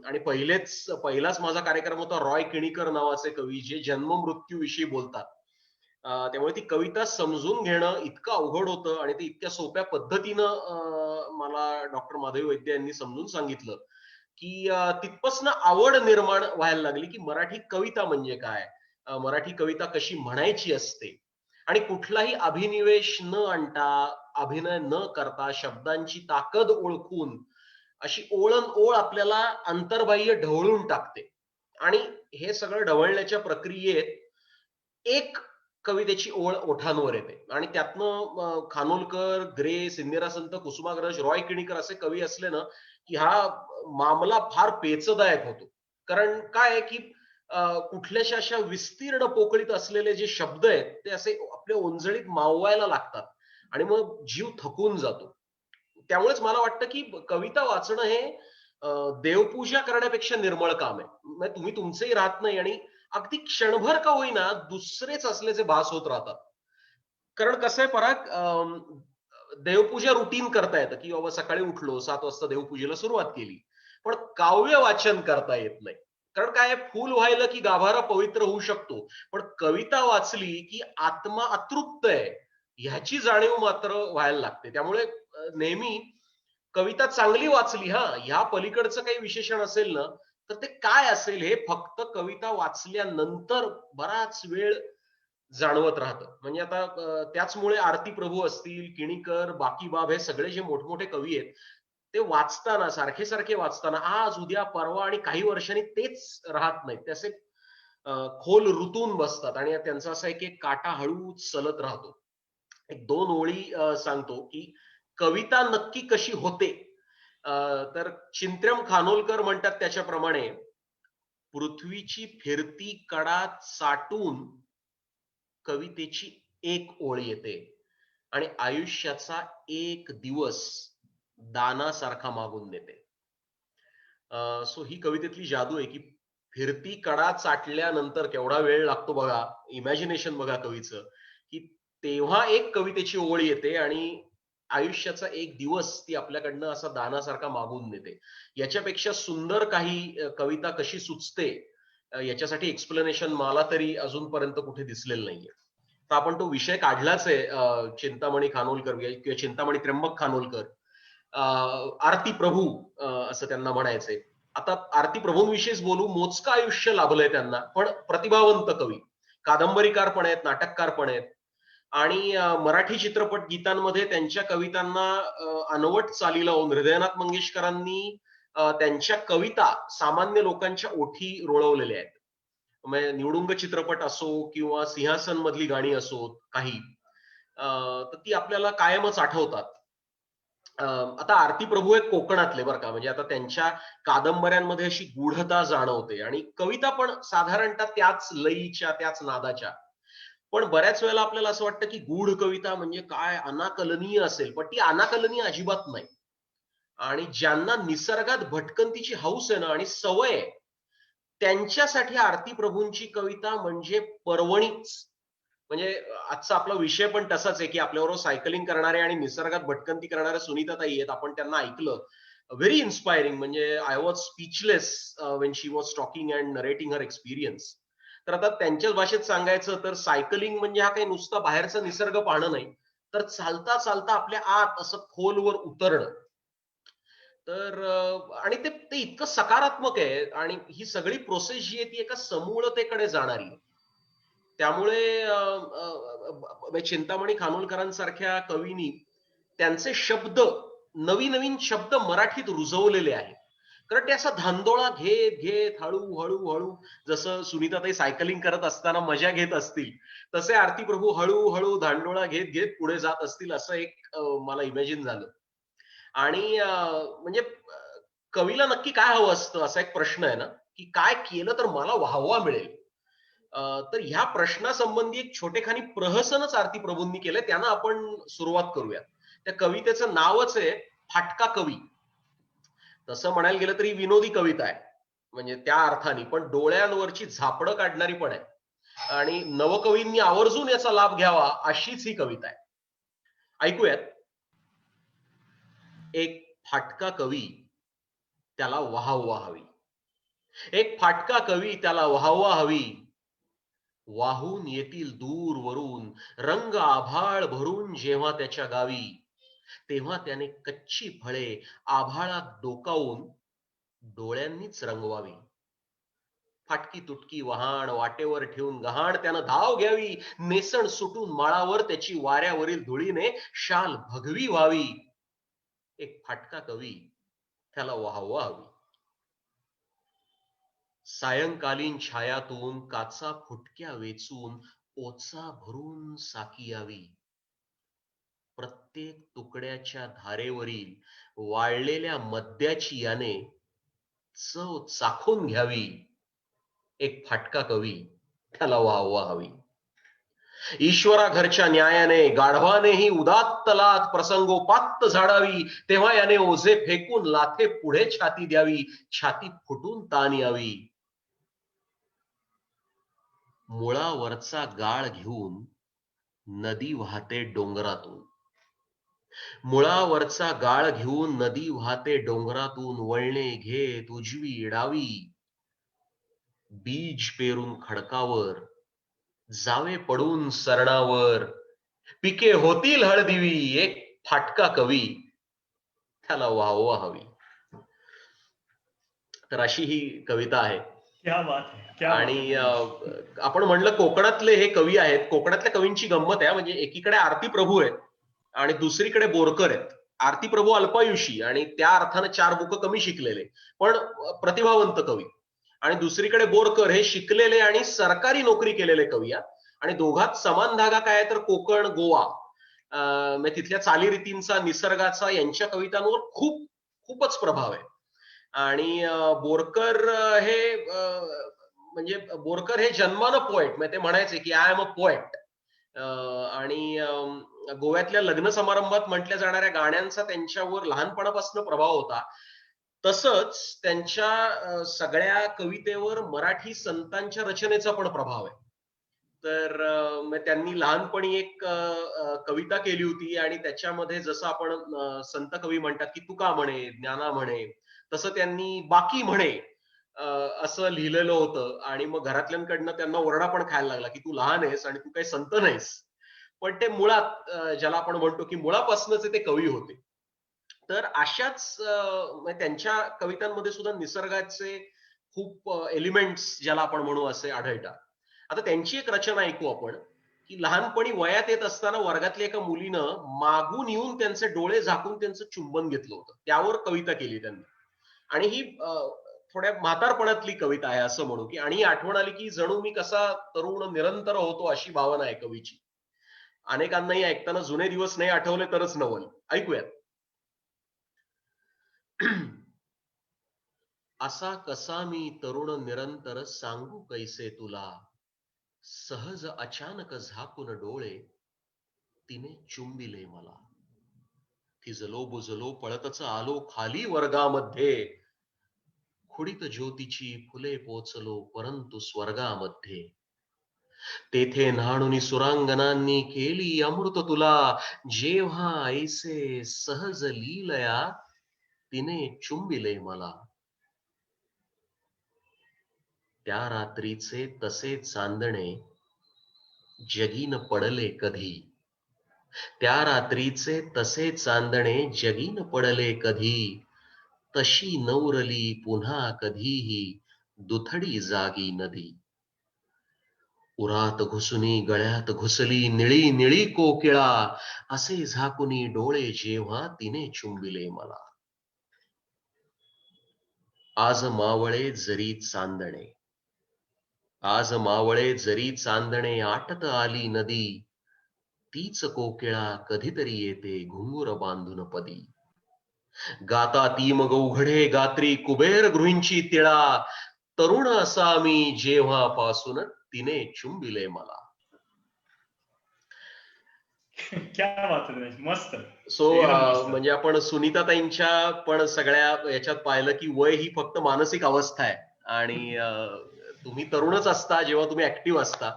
आणि पहिलाच माझा कार्यक्रम होता रॉय किणीकर नावाचे कवी, जे जन्म मृत्यू विषयी बोलतात. त्यामुळे ती कविता समजून घेणं इतकं अवघड होतं आणि ते इतक्या सोप्या पद्धतीनं मला डॉक्टर माधवी वैद्य यांनी समजून सांगितलं की तिथपासून आवड निर्माण व्हायला लागली की मराठी कविता म्हणजे काय, मराठी कविता कशी म्हणायची असते. आणि कुठलाही अभिनिवेश न आणता, अभिनय न करता, शब्दांची ताकद ओळखून अशी ओळ आपल्याला अंतर्बाह्य ढवळून टाकते. आणि हे सगळं ढवळण्याच्या प्रक्रियेत एक कवितेची ओळ ओठांवर येते आणि त्यातनं खानोलकर, ग्रेस, इंदिरा संत, कुसुमाग्रज, रॉय किणीकर असे कवी असले ना की हा मामला फार पेचदायक होतो. कारण काय की कुठल्याशा अशा विस्तीर्ण पोकळीत असलेले जे शब्द आहेत ते असे आपल्या ओंजळीत माववायला लागतात आणि मग जीव थकून जातो. त्यामुळेच मला वाटतं की कविता वाचणं हे देवपूजा करण्यापेक्षा निर्मळ काम आहे. म्हणजे तुम्ही तुमचेही राहत नाही आणि अगदी क्षणभर का होईना दुसरेच असल्याचे भास होत राहतात. कारण कसं आहे पराग, देवपूजा रुटीन करता येतं की बाबा सकाळी उठलो 7 वाजता देवपूजेला सुरुवात केली, पण काव्य वाचन करता येत नाही. कारण काय, फूल व्हायला की गाभारा पवित्र होऊ शकतो, पण कविता वाचली की आत्मा अतृप्त आहे ह्याची जाणीव मात्र व्हायला लागते. त्यामुळे नेहमी कविता चांगली वाचली, ह्या पलीकडचं काही विशेषण असेल ना तर ते काय असेल हे फक्त कविता वाचल्यानंतर बराच वेळ जाणवत राहतं. म्हणजे आता त्याचमुळे आरती प्रभू असतील, किणीकर, बाकी बाब हे सगळे जे मोठमोठे कवी आहेत ते वाचताना, सारखे वाचताना आज उद्या परवा आणि काही वर्षांनी तेच राहत नाहीत, ते असे खोल रुतून बसतात आणि त्यांचा असा एक काटा हळूच चलत राहतो. 1-2 ओळी सांगतो की कविता नक्की कशी होते. तर चिंत्रम खानोलकर म्हणतात त्याच्याप्रमाणे, पृथ्वीची फिरती कडा चाटून कवितेची एक ओळ येते आणि आयुष्याचा एक दिवस दानासारखा मागून देते. सो ही कवितेतली जादू आहे की फिरती कडा चाटल्यानंतर केवढा वेळ लागतो बघा, इमॅजिनेशन बघा कवीचं, की तेव्हा एक कवितेची ओळ येते आणि आयुष्याचा एक दिवस ती आपल्याकडनं असा दानासारखा मागून नेते. याच्यापेक्षा सुंदर काही कविता कशी सुचते याच्यासाठी एक्सप्लेनेशन मला तरी अजूनपर्यंत कुठे दिसलेलं नाहीये. तर आपण तो विषय काढलाच आहे, चिंतामणी खानोलकर किंवा चिंतामणी त्र्यंबक खानोलकर. आरती प्रभू असं त्यांना म्हणायचंय. आता आरती प्रभूंविषयीच बोलू. मोजकं आयुष्य लाभलंय त्यांना, पण प्रतिभावंत कवी, कादंबरीकार पण आहेत, नाटककार पण आहेत. आणि मराठी चित्रपट गीतांमध्ये त्यांच्या कवितांना अनवट चाली लावून हृदयनाथ मंगेशकरांनी त्यांच्या कविता सामान्य लोकांच्या ओठी रोळवलेल्या आहेत. म्हणजे निवडुंग चित्रपट असो किंवा सिंहासन मधली गाणी असोत काही, तर ती आपल्याला कायमच आठवतात. आता आरती प्रभू आहेत कोकणातले बरं का, म्हणजे आता त्यांच्या कादंबऱ्यांमध्ये अशी गूढता जाणवते आणि कविता पण साधारणतः त्याच लयीच्या, त्याच नादाच्या. पण बऱ्याच वेळेला आपल्याला असं वाटतं की गूढ कविता म्हणजे काय अनाकलनीय असेल, पण ती अनाकलनीय अजिबात नाही. आणि ज्यांना निसर्गात भटकंतीची हौस आहे ना आणि सवय आहे, त्यांच्यासाठी आरती प्रभूंची कविता म्हणजे पर्वणीच. म्हणजे आजचा आपला विषय पण तसाच आहे की आपल्याबरोबर सायकलिंग करणारे आणि निसर्गात भटकंती करणाऱ्या सुनीताताई आहेत. आपण त्यांना ऐकलं, व्हेरी इन्स्पायरिंग. म्हणजे I was speechless Wien she was talking and narrating her experience. तर आता त्यांच्याच भाषेत सांगायचं तर सायकलिंग म्हणजे हा काही नुसता बाहेरचा निसर्ग पाहणं नाही, तर चालता चालता आपल्या आत असं खोलवर उतरणं. तर आणि ते ते इतकं सकारात्मक आहे आणि ही सगळी प्रोसेस जी आहे ती एका समूळतेकडे जाणारी आहे. त्यामुळे चिंतामणी खानोलकरांसारख्या कवींनी त्यांचे शब्द, नवीन नवीन शब्द मराठीत रुजवलेले आहेत. कारण ते असा धांदोळा घेत घेत हळू, जसं सुनीताताई सायकलिंग करत असताना मजा घेत असतील, तसे आरती प्रभू हळूहळू धांडोळा घेत घेत पुढे जात असतील, असं एक मला इमॅजिन झालं. आणि म्हणजे कवीला नक्की काय हवं असतं असा एक प्रश्न आहे ना, की काय केलं तर मला वाहवा मिळेल. तर ह्या प्रश्नासंबंधी एक छोटेखानी प्रहसनच आरती प्रभूंनी केलंय, त्यानं आपण सुरुवात करूया. त्या कवितेचं नावच आहे फाटका कवी. तसं म्हणायला गेलं तरी विनोदी कविता आहे, म्हणजे त्या अर्थाने, पण डोळ्यांवरची झापडं काढणारी पण आहे आणि नवकवींनी आवर्जून याचा लाभ घ्यावा अशीच ही कविता आहे. ऐकूयात. एक फाटका कवी, त्याला वाहवा हवी. एक फाटका कवी, त्याला वाहवा हवी. वाहून येतील दूर वरून रंग आभाळ भरून जेव्हा त्याच्या गावी, तेव्हा त्याने कच्ची फळे आभाळात डोकावून डोळ्यांनीच रंगवावी. फाटकी तुटकी वहाण वाटेवर ठेवून गहाण त्यानं धाव घ्यावी. नेसण सुटून माळावर त्याची वाऱ्यावरील धुळीने शाल भगवी व्हावी. एक फाटका कवी, त्याला वाहवा हवी. सायंकालीन छायातून काचा फुटक्या वेचून ओचा भरून साकी यावी. प्रत्येक तुकड्याच्या धारेवरील वाळलेल्या मद्याची याने चव चाखून घ्यावी. एक फाटका कवी, त्याला वाहवा हवी. ईश्वरा घरच्या न्यायाने गाढवानेही उदात्त लाथ प्रसंगोपात्त झाडावी. तेव्हा याने ओझे फेकून लाथे पुढे छाती द्यावी. छाती फुटून ताण यावी. मुळावरचा गाळ घेऊन नदी वाहते डोंगरातून. मुळावरचा गाळ घेऊन नदी वाहते डोंगरातून. वळणे घेत उजवी डावी. बीज पेरून खडकावर जावे पडून सरणावर. पिके होतील हळदिवी. एक फाटका कवी, त्याला वाहवा हवी. तर अशी ही कविता आहे. क्या बात है, क्या बात आणि है. आपण म्हणलं कोकणातले हे कवी आहेत. कोकणातल्या कवींची गंमत आहे, म्हणजे एकीकडे आरती प्रभू आहेत आणि दुसरीकडे बोरकर आहेत. आरती प्रभू अल्पायुषी आणि त्या अर्थानं 4 बुक कमी शिकलेले, पण प्रतिभावंत कवी. आणि दुसरीकडे बोरकर हे शिकलेले आणि सरकारी नोकरी केलेले कवी. आणि दोघात समान धागा काय तर कोकण, गोवा, म्हणजे तिथल्या चालीरीतींचा, निसर्गाचा यांच्या कवितांवर खूपच प्रभाव आहे. आणि बोरकर हे म्हणजे बोरकर हे जन्मानं पोएट, म्हणजे ते म्हणायचे की आय एम अ पोएट. आणि गोव्यातल्या लग्न समारंभात म्हटल्या जाणाऱ्या गाण्यांचा त्यांच्यावर लहानपणापासून प्रभाव होता. तसंच त्यांच्या सगळ्या कवितेवर मराठी संतांच्या रचनेचा पण प्रभाव आहे. तर मग त्यांनी लहानपणी एक कविता केली होती आणि त्याच्यामध्ये जसं आपण संत कवी म्हणतात की तुका म्हणे, ज्ञाना म्हणे, तसं त्यांनी बाकी म्हणे असं लिहिलेलं होतं. आणि मग घरातल्यांकडनं त्यांना ओरडा पण खायला लागला की तू लहान आहेस आणि तू काही संत नाहीस. पण ते मुळात ज्याला आपण म्हणतो की मुळापासूनच ते कवी होते. तर अशाच म्हणजे त्यांच्या कवितांमध्ये सुद्धा निसर्गाचे खूप एलिमेंट्स ज्याला आपण म्हणू असे आढळतात. आता त्यांची एक रचना ऐकू आपण, की लहानपणी वयात येत असताना वर्गातल्या एका मुलीनं मागून येऊन त्यांचे डोळे झाकून त्यांचं चुंबन घेतलं होतं. त्यावर कविता केली त्यांनी. आणि ही थोड्या म्हातारपणातली कविता आहे असं म्हणू, की आणि आठवण आली की जणू मी कसा तरुण निरंतर होतो अशी भावना आहे कवीची. अनेकांनाही ऐकताना जुने दिवस नाही आठवले तरच नवल. ऐकूयात. असा कसा मी तरुण निरंतर सांगू कैसे तुला, सहज अचानक झाकून डोळे तिने चुंबिले मला. थिजलो बुजलो पळतच आलो खाली वर्गामध्ये, खुडीत ज्योतीची फुले पोचलो परंतु स्वर्गामध्ये. तेथे न्हाणुनी सुरांगणांनी केली अमृत तुला, जेव्हा ऐसे सहज लीलया तिने चुंबिले मला. त्या रात्रीचे तसे चांदणे जगीन पडले कधी, त्या रात्रीचे तसे चांदणे जगीन पडले कधी, तशी नौरली पुन्हा कधीही दुथडी जागी नदी. उरात घुसुनी गळ्यात घुसली निळी निळी कोकिळा, असे झाकुनी डोळे जेव्हा तिने चुंबिले मला. आज मावळे जरी चांदणे, आज मावळे जरी चांदणे आटत आली नदी, तीच कोकिळा कधीतरी येते घुंगूर बांधून पदी. गाता ती मग उघडे गात्री कुबेर गृहींची तिळा, तरुण असा मी जेव्हापासून तिने चुंबिले मला. क्या बात आहे दिनेश, मस्त. सो एकदम मस्त. म्हणजे आपण सुनीताताईंच्या पण सगळ्या याच्यात पाहिलं की वय ही फक्त मानसिक अवस्था आहे. आणि तुम्ही तरुणच असता जेव्हा तुम्ही ऍक्टिव्ह असता,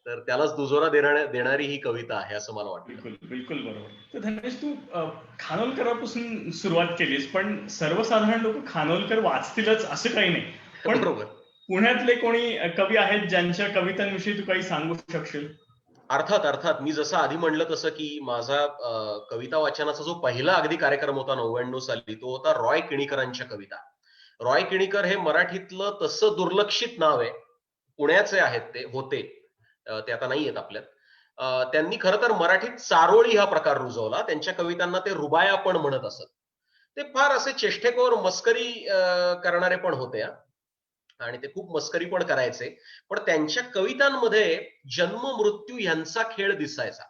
तर त्यालाच दुजोरा देणारी ही कविता आहे असं मला वाटतं. बिलकुल बिलकुल बरोबर. तर धनेश, तू खानोलकरापासून सुरुवात केलीस, पण सर्वसाधारण लोक खानोलकर वाचतीलच असं काही नाही. पण बरोबर. पुण्यातले कोणी कवी आहेत ज्यांच्या कवितांविषयी तू काही सांगू शकशील? अर्थात अर्थात. मी जसं आधी म्हणलं तसं की माझा कविता वाचनाचा जो पहिला अगदी कार्यक्रम होता 99 साली, तो होता रॉय किणीकरांच्या कविता. रॉय किणीकर हे मराठीतलं तसं दुर्लक्षित नाव आहे. पुण्याचे आहेत ते होते, ते आता नाही आहेत आपल्यात. त्यांनी खरं तर मराठीत चारोळी हा प्रकार रुजवला. त्यांच्या कवितांना ते रुबाया पण म्हणत असत. ते फार असे चेष्टेखोर मस्करी करणारे पण होते आणि ते खूप मस्करी पण करायचे. पण त्यांच्या कवितांमध्ये जन्म मृत्यू यांचा खेळ दिसायचा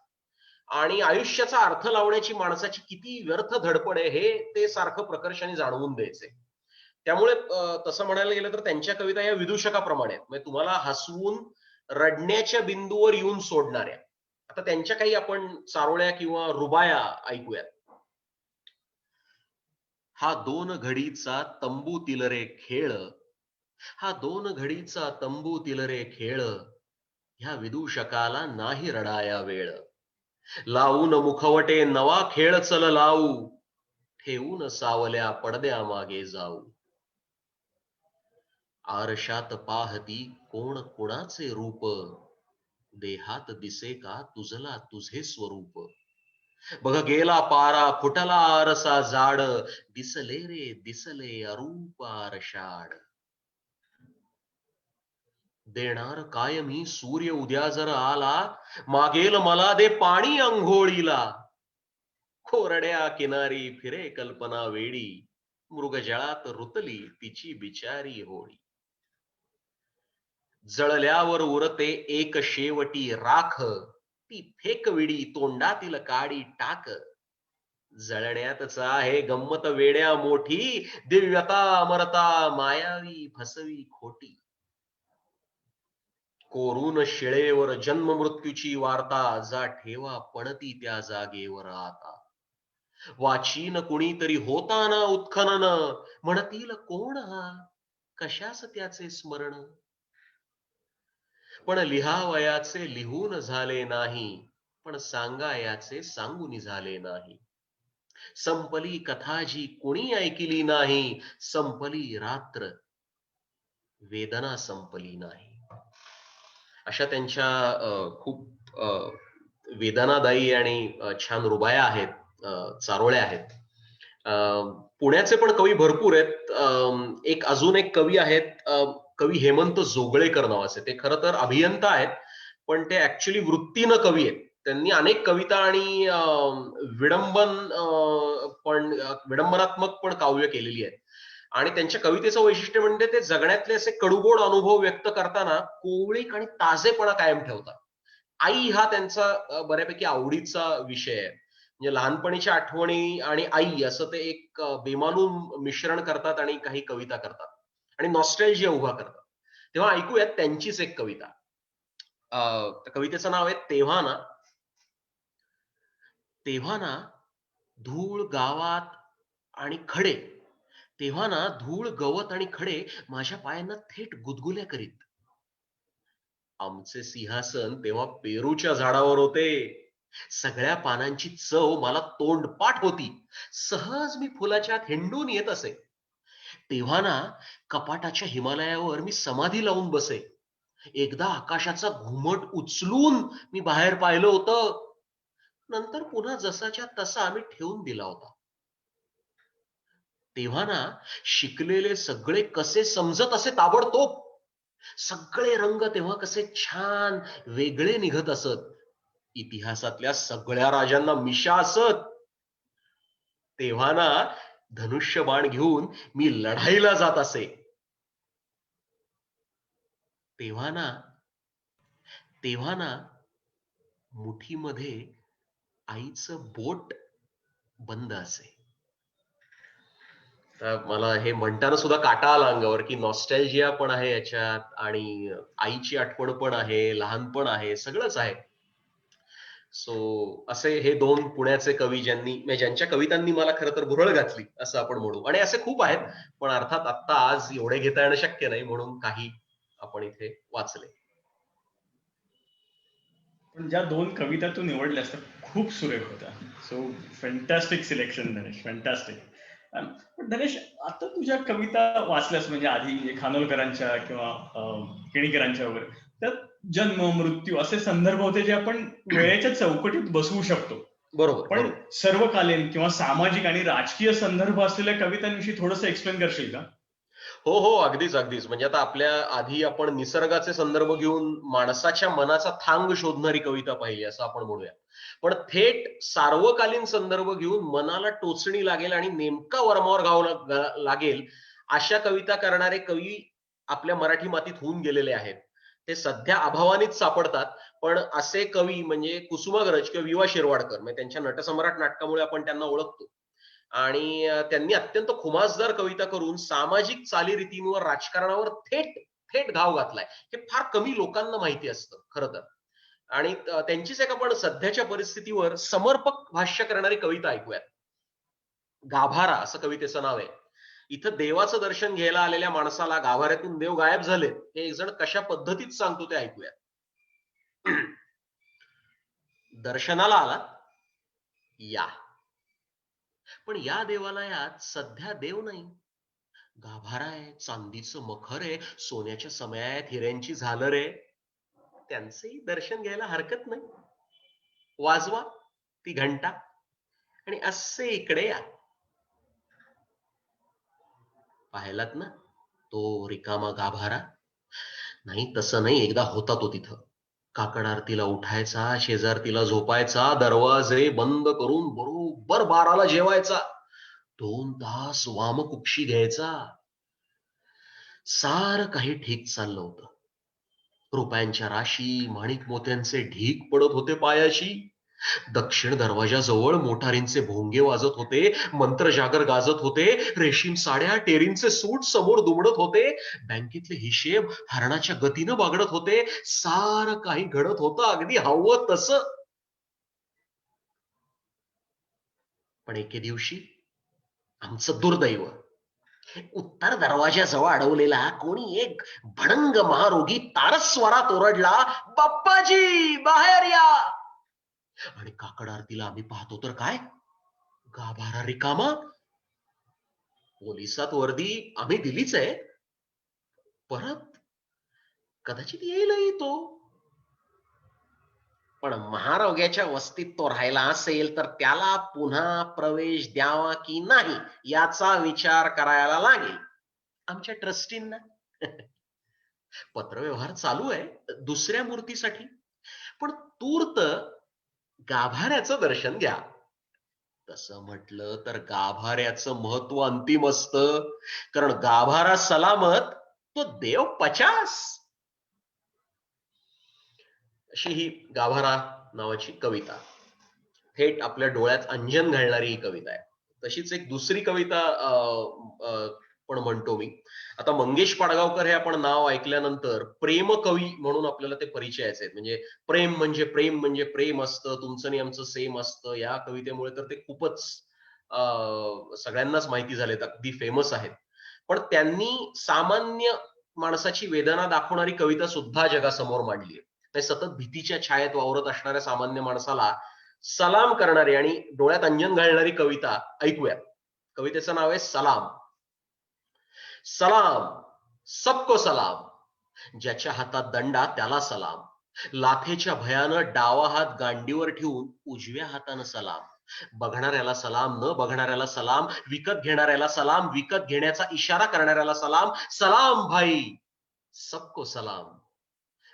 आणि आयुष्याचा अर्थ लावण्याची माणसाची किती व्यर्थ धडपड आहे हे ते सारखं प्रकर्षाने जाणवून द्यायचे. त्यामुळे तसं म्हणायला गेलं तर त्यांच्या कविता या विदूषकाप्रमाणे आहेत, म्हणजे तुम्हाला हसवून रडण्याच्या बिंदूवर येऊन सोडणाऱ्या. आता त्यांच्या काही आपण चारोळ्या किंवा रुबाया ऐकूयात. हा 2 घडीचा तंबूतील रे खेळ, हा 2 घडीचा तंबूतील रे खेळ, ह्या विदूषकाला नाही रडाया वेळ. लावून मुखवटे नवा खेळ चल लावू, ठेवून सावल्या पडद्या मागे जाऊ. आरशात पाहती कोण कोणाचे रूप, देहात दिसे का तुझला तुझे स्वरूप. बघ गेला पारा फुटला आरसा जाड, दिसले रे दिसले अरूप आरशाड. देणार काय मी सूर्य उद्या जर आला, मागेल मला दे पाणी अंघोळीला. कोरड्या किनारी फिरे कल्पना वेडी, मृगजळात रुतली तिची बिचारी होळी. जळल्यावर उरते एक शेवटी राख, ती फेकविडी तोंडातील काडी टाक. जळण्यातच आहे गंमत वेड्या मोठी, दिव्यता अमरता मायावी फसवी खोटी. कोरून शिळेवर जन्म मृत्यूची वार्ता, जा ठेवा पणती त्या जागेवर आता. वाचीन कुणीतरी होताना उत्खनन, म्हणतील कोण हा, कशास त्याचे स्मरण. पण लिहावयाचे लिहून झाले नाही, पण सांगायाचे सांगून झाले नाही. संपली कथा जी कोणी ऐकिली नाही, संपली रात्र वेदना संपली नाही. अशा त्यांच्या खूप वेदनादायी आणि छान रुबाया आहेत, चारोळ्या आहेत. पुण्याचे पण कवी भरपूर आहेत. अजून एक कवी आहेत, कवी हेमंत जोगळेकर नावाचे. ते खरं तर अभियंता आहेत, पण ते ऍक्च्युली वृत्तीनं कवी आहेत. त्यांनी अनेक कविता आणि विडंबनात्मक पण काव्य केलेली आहेत. आणि त्यांच्या कवितेचं वैशिष्ट्य म्हणजे ते जगण्यातले असे कडूगोड अनुभव व्यक्त करताना कोवळीक आणि ताजेपणा कायम ठेवतात. आई हा त्यांचा बऱ्यापैकी आवडीचा विषय आहे. म्हणजे लहानपणीच्या आठवणी आणि आई असं ते एक बेमालूम मिश्रण करतात आणि काही कविता करतात आणि नॉस्टॅल्जिया उभा करतात. तेव्हा ऐकूयात त्यांचीच एक कविता. कवितेचं नाव आहे तेव्हा ना. तेव्हा ना धूळ गावात आणि खडे, तेव्हा ना धूळ गवत आणि खडे माझ्या पायांना थेट गुदगुल्या करीत. आमचे सिंहासन तेव्हा पेरूच्या झाडावर होते. सगळ्या पानांची चव मला तोंडपाठ होती. सहज मी फुलाच्या आत हिंडून येत असे. तेव्हा ना कपाटाच्या हिमालयावर मी समाधी लावून बसे. एकदा आकाशाचा घुमट उचलून मी बाहेर पाहिलं होतं. नंतर पुन्हा जसाच्या तसा आम्ही ठेवून दिला होता. तेव्हा ना शिकलेले सगळे कसे समजत असे ताबडतोब. सगळे रंग तेव्हा कसे छान वेगळे निघत असत. इतिहासातल्या सगळ्या राजांना मिशा असत. तेव्हा ना धनुष्यबाण घेऊन मी लढाईला जात असे. तेव्हा ना तेव्हा ना मुठीमध्ये आईचं बोट बंद असे. तर मला हे म्हणताना सुद्धा काटा आला अंगावर की नॉस्टॅल्जिया पण आहे याच्यात आणि आईची आठवण पण आहे, लहानपण आहे, सगळंच आहे. सो असे हे दोन पुण्याचे कवी ज्यांच्या कवितांनी मला खरं तर भुरळ घातली असं आपण म्हणू. आणि असे खूप आहेत, पण अर्थात आत्ता आज एवढे घेता येणं शक्य नाही, म्हणून काही आपण इथे वाचले. पण ज्या दोन कविता तू निवडल्यास त्या खूप सुरेख होत्या. सो फॅन्टॅस्टिक सिलेक्शन धनेश, फॅन्टॅस्टिक. पण धनेश, आता तुझ्या कविता वाचल्यास म्हणजे आधी म्हणजे खानोलकरांच्या किंवा केणीकरांच्या वगैरे, त्यात जन्म मृत्यू असे संदर्भ होते जे आपण वेळेच्या चौकटीत बसवू शकतो. बरोबर पण बरोबर. सर्वकालीन किंवा सामाजिक आणि राजकीय संदर्भ असलेल्या कवितांविषयी थोडंसं एक्सप्लेन करशील का? हो हो, अगदीच अगदीच. म्हणजे आता आपल्या आधी आपण निसर्गाचे संदर्भ घेऊन माणसाच्या मनाचा थांग शोधणारी कविता पाहिली असं आपण म्हणूया. पण थेट सार्वकालीन संदर्भ घेऊन मनाला टोचणी लागेल आणि नेमका वर्मावर लागेल अशा कविता करणारे कवी आपल्या मराठी मातीत होऊन गेलेले आहेत. ते सध्या अभावानेच सापडतात. पण असे कवी म्हणजे कुसुमाग्रज किंवा वि वा शिरवाडकर, म्हणजे त्यांच्या नटसम्राट नाटकामुळे आपण त्यांना ओळखतो. आणि त्यांनी अत्यंत खुमासदार कविता करून सामाजिक चालीरीतींवर, राजकारणावर थेट थेट घाव घातलाय. हे फार कमी लोकांना माहिती असतं खरं तर. आणि त्यांचीच एक आपण सध्याच्या परिस्थितीवर समर्पक भाष्य करणारी कविता ऐकूयात. गाभारा असं कवितेचं नाव आहे. इथं देवाचं दर्शन घ्यायला आलेल्या माणसाला गाभाऱ्यातून देव गायब झाले हे एक जण कशा पद्धतीत सांगतो ते ऐकूयात. दर्शनाला आला या, पण या देवालयात सध्या देव नाही. गाभारा आहे, चांदीचं मखर आहे, सोन्याच्या समया आहेत, हिऱ्यांची झालर आहे. त्यांचंही दर्शन घ्यायला हरकत नाही. वाजवा ती घंटा आणि असे इकडे या. पाहिलात ना तो रिकामा गाभारा? नाही तसं नाही, एकदा होता तो तिथं. काकड आरतीला उठायचा, शेजारतीला झोपायचा, दरवाजे बंद करून बरोबर 12ला जेवायचा, 2 तास वामकुक्षी घ्यायचा. सारं काही ठीक चाललं होतं. रुपयांच्या राशी, माणिक मोत्यांचे ढीग पडत होते पायाशी. दक्षिण दरवाजाजवळ मोटारींचे भोंगे वाजत होते, मंत्रजागर गाजत होते, रेशीम साड्या, टेरींचे सूट समोर दुमडत होते, बँकेतले हिशेब हरणाच्या गतीनं बागडत होते. सारं काही घडत होतं अगदी हवं तसं. पण एके दिवशी आमचं दुर्दैव, उत्तर दरवाजाजवळ अडवलेला कोणी एक भडंग महारोगी तारस्वरात ओरडला, बाप्पाजी बाहेर या. आणि काकड आरतीला आम्ही पाहतो तर काय, गाभारा रिकामा. पोलिसात वर्दी आम्ही दिलीच आहे, परत कदाचित येईलही तो. पण महारोग्याच्या वस्तीत तो राहिला असेल तर त्याला पुन्हा प्रवेश द्यावा की नाही याचा विचार करायला लागेल आमच्या ट्रस्टींना. पत्रव्यवहार चालू आहे दुसऱ्या मूर्तीसाठी, पण तूर्त गाभाऱ्याचं दर्शन घ्या. तसं म्हटलं तर गाभाऱ्याचं महत्व अंतिम असतं, कारण गाभारा सलामत तो देव 50. अशी ही गाभारा नावाची कविता, थेट आपल्या डोळ्यात अंजन घालणारी ही कविता आहे. तशीच एक दुसरी कविता पण म्हणतो मी. आता मंगेश पाडगावकर हे आपण नाव ऐकल्यानंतर प्रेम कवी म्हणून आपल्याला ते परिचयाचे आहेत. म्हणजे प्रेम म्हणजे प्रेम असतं, तुमचं आणि आमचं सेम असतं. या कवितेमुळे तर ते खूपच सगळ्यांनाच माहिती झालेत, अगदी फेमस आहेत. पण त्यांनी सामान्य माणसाची वेदना दाखवणारी कविता सुद्धा जगासमोर मांडली आहे. सतत भीतीच्या छायेत वावरत असणाऱ्या सामान्य माणसाला सलाम करणारी आणि डोळ्यात अंजन घालणारी कविता ऐकूया. कवितेचं नाव आहे सलाम. सलाम, सबको सलाम. ज्याच्या हातात दंडा त्याला सलाम. लाथेच्या भयानं डावा हात गांडीवर ठेवून उजव्या हातानं सलाम. बघणाऱ्याला सलाम, न बघणाऱ्याला सलाम, विकत घेणाऱ्याला सलाम, विकत घेण्याचा इशारा करणाऱ्याला सलाम. सलाम भाई, सबको सलाम.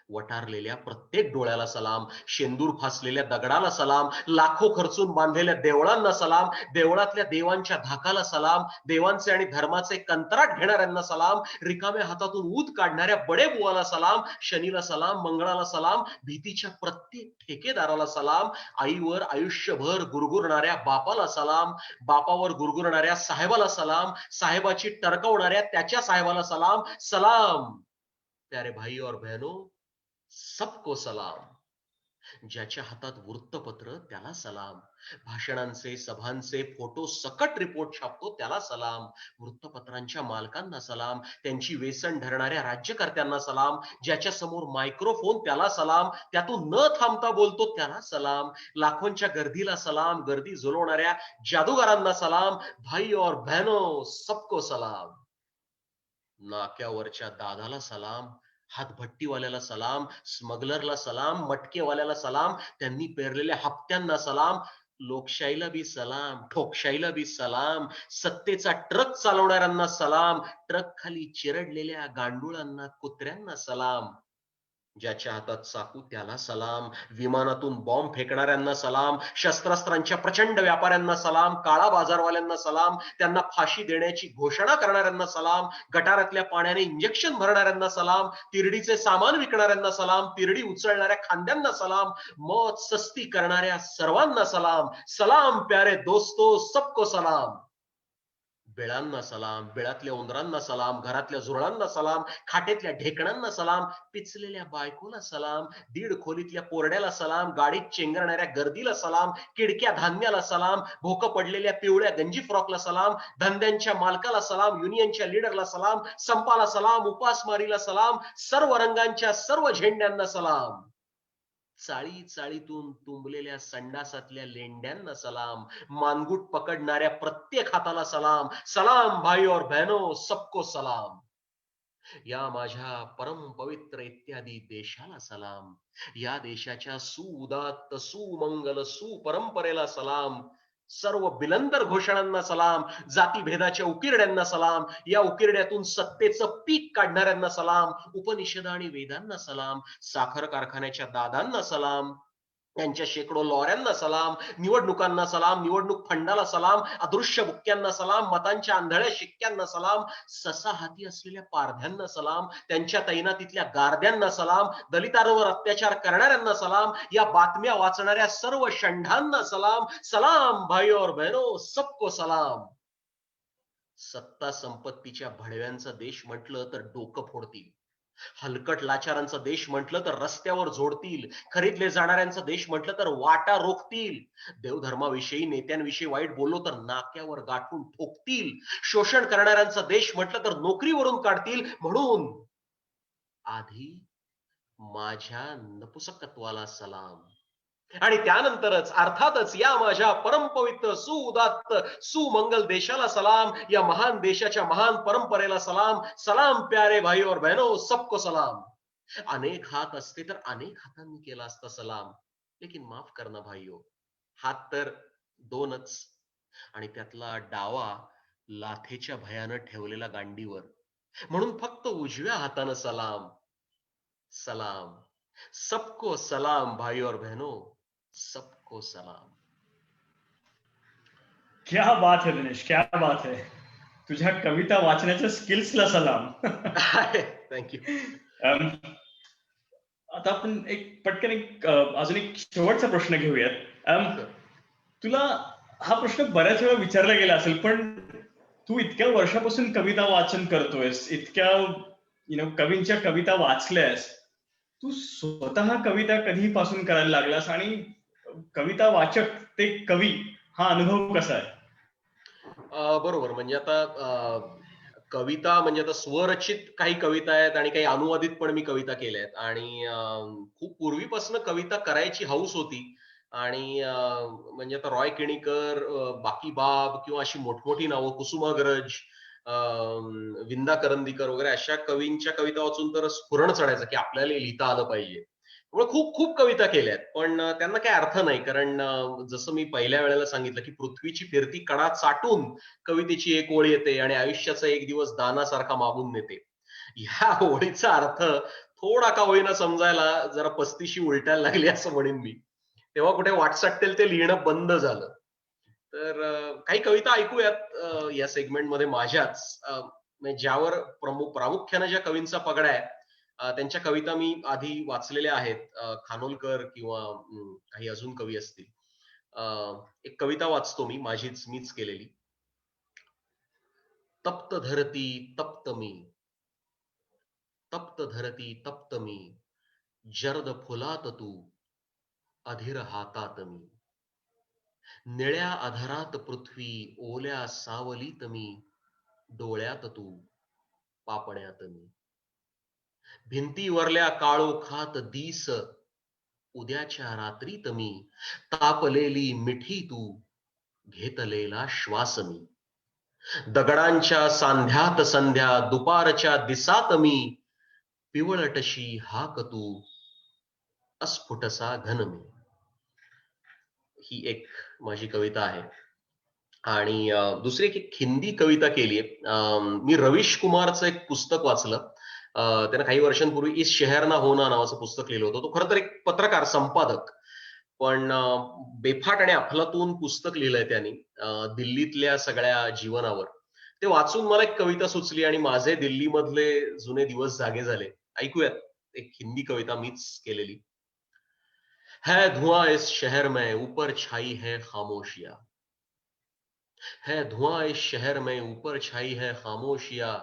वटारलेल्या प्रत्येक डोळ्याला सलाम, शेंदूर फासलेल्या दगडाला सलाम, लाखो खर्चून बांधलेल्या देवळांना सलाम, देवळातल्या देवांच्या धाकाला सलाम, देवांचे आणि धर्माचे कंत्राट घेणाऱ्यांना सलाम, रिकाम्या हातातून ऊत काढणाऱ्या बडेबुवाला सलाम, शनीला सलाम, मंगळाला सलाम, भीतीच्या प्रत्येक ठेकेदाराला सलाम, आईवर आयुष्यभर गुरगुरणाऱ्या बापाला सलाम, बापावर गुरगुरणाऱ्या साहेबाला सलाम, साहेबाची टरकवणाऱ्या त्याच्या साहेबाला सलाम. सलाम प्यारे भाई और बहनों, सबको सलाम. ज्याच्या हातात वृत्तपत्र त्याला सलाम, भाषणांचे सभांचे फोटो सकट रिपोर्ट छापतो त्याला सलाम, वृत्तपत्रांच्या मालकांना सलाम, त्यांची वेसण धरणाऱ्या राज्यकर्त्यांना सलाम, ज्याच्या समोर मायक्रोफोन त्याला सलाम, त्यातून न थांबता बोलतो त्याला सलाम, लाखोंच्या गर्दीला सलाम, गर्दी जुलवणाऱ्या जादूगारांना सलाम. भाई और बहनों, सबको सलाम. नाक्यावरच्या दादाला सलाम, हातभट्टीवाल्याला सलाम, स्मगलरला सलाम, मटकेवाल्याला सलाम, त्यांनी पेरलेल्या हप्त्यांना सलाम, लोकशाहीला बी सलाम, ठोकशाहीला बी सलाम, सत्तेचा ट्रक चालवणाऱ्यांना सलाम, ट्रक खाली चिरडलेल्या गांडुळांना, कुत्र्यांना सलाम. ज्याच्या हातात चाकू त्याला सलाम, विमानातून बॉम्ब फेकणाऱ्यांना सलाम, शस्त्रास्त्रांच्या प्रचंड व्यापाऱ्यांना सलाम, काळा बाजारवाल्यांना सलाम, त्यांना फाशी देण्याची घोषणा करणाऱ्यांना सलाम, गटारातल्या पाण्याने इंजेक्शन भरणाऱ्यांना सलाम, तिरडीचे सामान विकणाऱ्यांना सलाम, तिरडी उचलणाऱ्या खांद्यांना सलाम, मौत सस्ती करणाऱ्या सर्वांना सलाम. सलाम प्यारे दोस्तो, सबको सलाम. बिळांना सलाम, बिळातल्या उंदरांना सलाम, घरातल्या झुरळांना सलाम, खाटेतल्या ढेकणांना सलाम, पिचलेल्या बायकोला सलाम, दीड खोलीतल्या कोरड्याला सलाम, गाडीत चेंगरणाऱ्या गर्दीला सलाम, किडक्या धान्याला सलाम, भोकं पडलेल्या पिवळ्या गंजी फ्रॉकला सलाम, धंद्यांच्या मालकाला सलाम, युनियनच्या लीडरला सलाम, संपाला सलाम, उपासमारीला सलाम, सर्व रंगांच्या सर्व झेंड्यांना सलाम. चाळी चाळीतून तुंबलेल्या संडासातल्या लेंड्यांना सलाम, मानगुट पकडणाऱ्या प्रत्येक हाताला सलाम. सलाम भाई और बहनों, सबको सलाम. या माझ्या परम पवित्र इत्यादी देशाला सलाम, या देशाच्या सुउदात्त सुमंगल सुपरंपरेला सलाम. सर्व बिलंदर घोषणांना सलाम, जातीभेदाच्या उकिरड्यांना सलाम, या उकिरड्यातून सत्तेचं पीक काढणाऱ्यांना सलाम, उपनिषद आणि वेदांना सलाम, साखर कारखान्याच्या दादांना सलाम, त्यांच्या शेकडो लॉऱ्यांना सलाम, निवडणुकांना सलाम, निवडणूक फंडाला सलाम, अदृश्य बुक्क्यांना सलाम, मतांच्या आंधळ्या शिक्क्यांना सलाम, ससा हाती असलेल्या पारध्यांना सलाम, त्यांच्या तैनातीतल्या गारद्यांना सलाम, दलितांवर अत्याचार करणाऱ्यांना सलाम, या बातम्या वाचणाऱ्या सर्व षंढांना सलाम. सलाम भाई और बहनों, सबको सलाम. सत्ता संपत्तीच्या भडव्यांचा देश म्हटलं तर डोकं फोडतील, हलकट लाचारांचा देश म्हटलं तर रस्त्यावर जोडतील, खरीदले जाणाऱ्यांचा देश म्हटलं तर वाटा रोखतील, देवधर्माविषयी नेत्यांविषयी वाईट बोललो तर नाक्यावर गाठून ठोकतील, शोषण करणाऱ्यांचा देश म्हटलं तर नोकरीवरून काढतील. म्हणून आधी माझ्या नपुसकत्वाला सलाम, आणि त्यानंतरच अर्थातच या माझ्या परमपवित्र सुउदात्त सुमंगल देशाला सलाम, या महान देशाच्या महान परंपरेला सलाम. सलाम प्यारे भाई और बहनों, सबको सलाम. अनेक हात असते तर अनेक हातांनी केला असता सलाम, लेकिन माफ करना भाईयो, हात तर दोनच, आणि त्यातला डावा लाथेच्या भयानं ठेवलेला गांडीवर. म्हणून फक्त उजव्या हातानं सलाम. सलाम, सबको सलाम भाई और बहनों, सबको सलाम. क्या बात है दिनेश, क्या बात है. तुझ्या कविता वाचण्याच्या स्किल्सला सलाम. थँक्यू. आता आपण एक पटकन अजून एक शेवटचा प्रश्न घेऊयात. तुला हा प्रश्न बऱ्याच वेळा विचारला गेला असेल, पण तू इतक्या वर्षापासून कविता वाचन करतोयस, इतक्या कवींच्या कविता वाचल्यास, तू स्वतः कविता कधीपासून करायला लागलास, आणि कविता वाचक ते कवी हा अनुभव कसा आहे? बरोबर, म्हणजे आता कविता म्हणजे आता स्वरचित काही कविता आहेत आणि काही अनुवादित पण मी कविता केल्या आहेत, आणि खूप पूर्वीपासून कविता करायची हौस होती. आणि म्हणजे आता रॉय केणीकर, बाकीबाब किंवा अशी मोठमोठी नावं, कुसुमाग्रज, विंदा करंदीकर वगैरे अशा कवींच्या कविता वाचून तर स्फुरण चढायचं की आपल्याला लिहिता आलं पाहिजे. त्यामुळे खूप खूप कविता केल्यात, पण त्यांना काही अर्थ नाही. कारण जसं मी पहिल्या वेळेला सांगितलं की पृथ्वीची फिरती कणा चाटून कवितेची एक ओळ येते आणि आयुष्याचा एक दिवस दानासारखा मागून नेते. ह्या ओळीचा अर्थ थोडा का होईना समजायला जरा पस्तीशी उलटायला लागली असं म्हणेन मी. तेव्हा कुठे वाटसाटेल ते लिहिणं बंद झालं. तर काही कविता ऐकूयात या सेगमेंटमध्ये माझ्याच, म्हणजे ज्यावर प्रामुख्यानं ज्या कवींचा पगडा आहे त्यांच्या कविता मी आधी वाचलेल्या आहेत. खानोलकर किंवा काही अजून कवी असतील. एक कविता वाचतो मी, मीच केलेली. तप्त धरती तप्त मी, तप्त धरती तप्त मी, जर्द फुलात तू, अधीर हातात मी, निळ्या अधरात पृथ्वी, ओल्या सावलीत मी, डोळ्यात तू, पापण्यात मी, भिंतीवरल्या काळोखात दिस, उद्याच्या रात्रीत मी, तापलेली मिठी तू, घेतलेला श्वास मी, दगडांच्या सांध्यात संध्या, दुपारच्या दिसात मी, पिवळटशी हाक तू, अस्फुटसा घन मी. ही एक माझी कविता आहे. आणि दुसरी एक हिंदी कविता केली आहे. मी रवीश कुमारचं एक पुस्तक वाचलं. त्यानं काही वर्षांपूर्वी इस शहर ना होना नावाचं पुस्तक लिहिलं होतं. तो खरं तर एक पत्रकार, संपादक, पण बेफाट आणि अफलातून पुस्तक लिहिलंय त्यांनी दिल्लीतल्या सगळ्या जीवनावर. ते वाचून मला एक कविता सुचली आणि माझे दिल्लीमधले जुने दिवस जागे झाले. ऐकूयात एक हिंदी कविता मीच केलेली. है धुआं इस शहर में, ऊपर छाई है खामोशियां, है धुआं इस शहर में, ऊपर छाई है खामोशियां,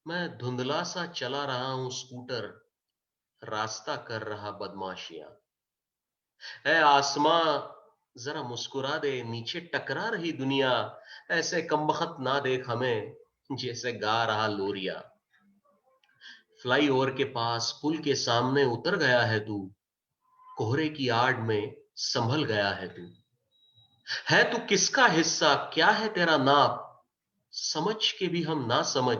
मैं धुंधला सा चला रहा हूं स्कूटर, रास्ता कर रहा बदमाशियां, है आसमां जरा मुस्कुरा दे, नीचे टकरा रही दुनिया, ऐसे कमबख्त ना देख हमें जैसे गा रहा लोरिया, फ्लाई ओवर के पास पुल के सामने उतर गया है तू, कोहरे की आड़ में संभल गया है तू, है तू किसका हिस्सा, क्या है तेरा नाप, समझ के भी हम ना समझ,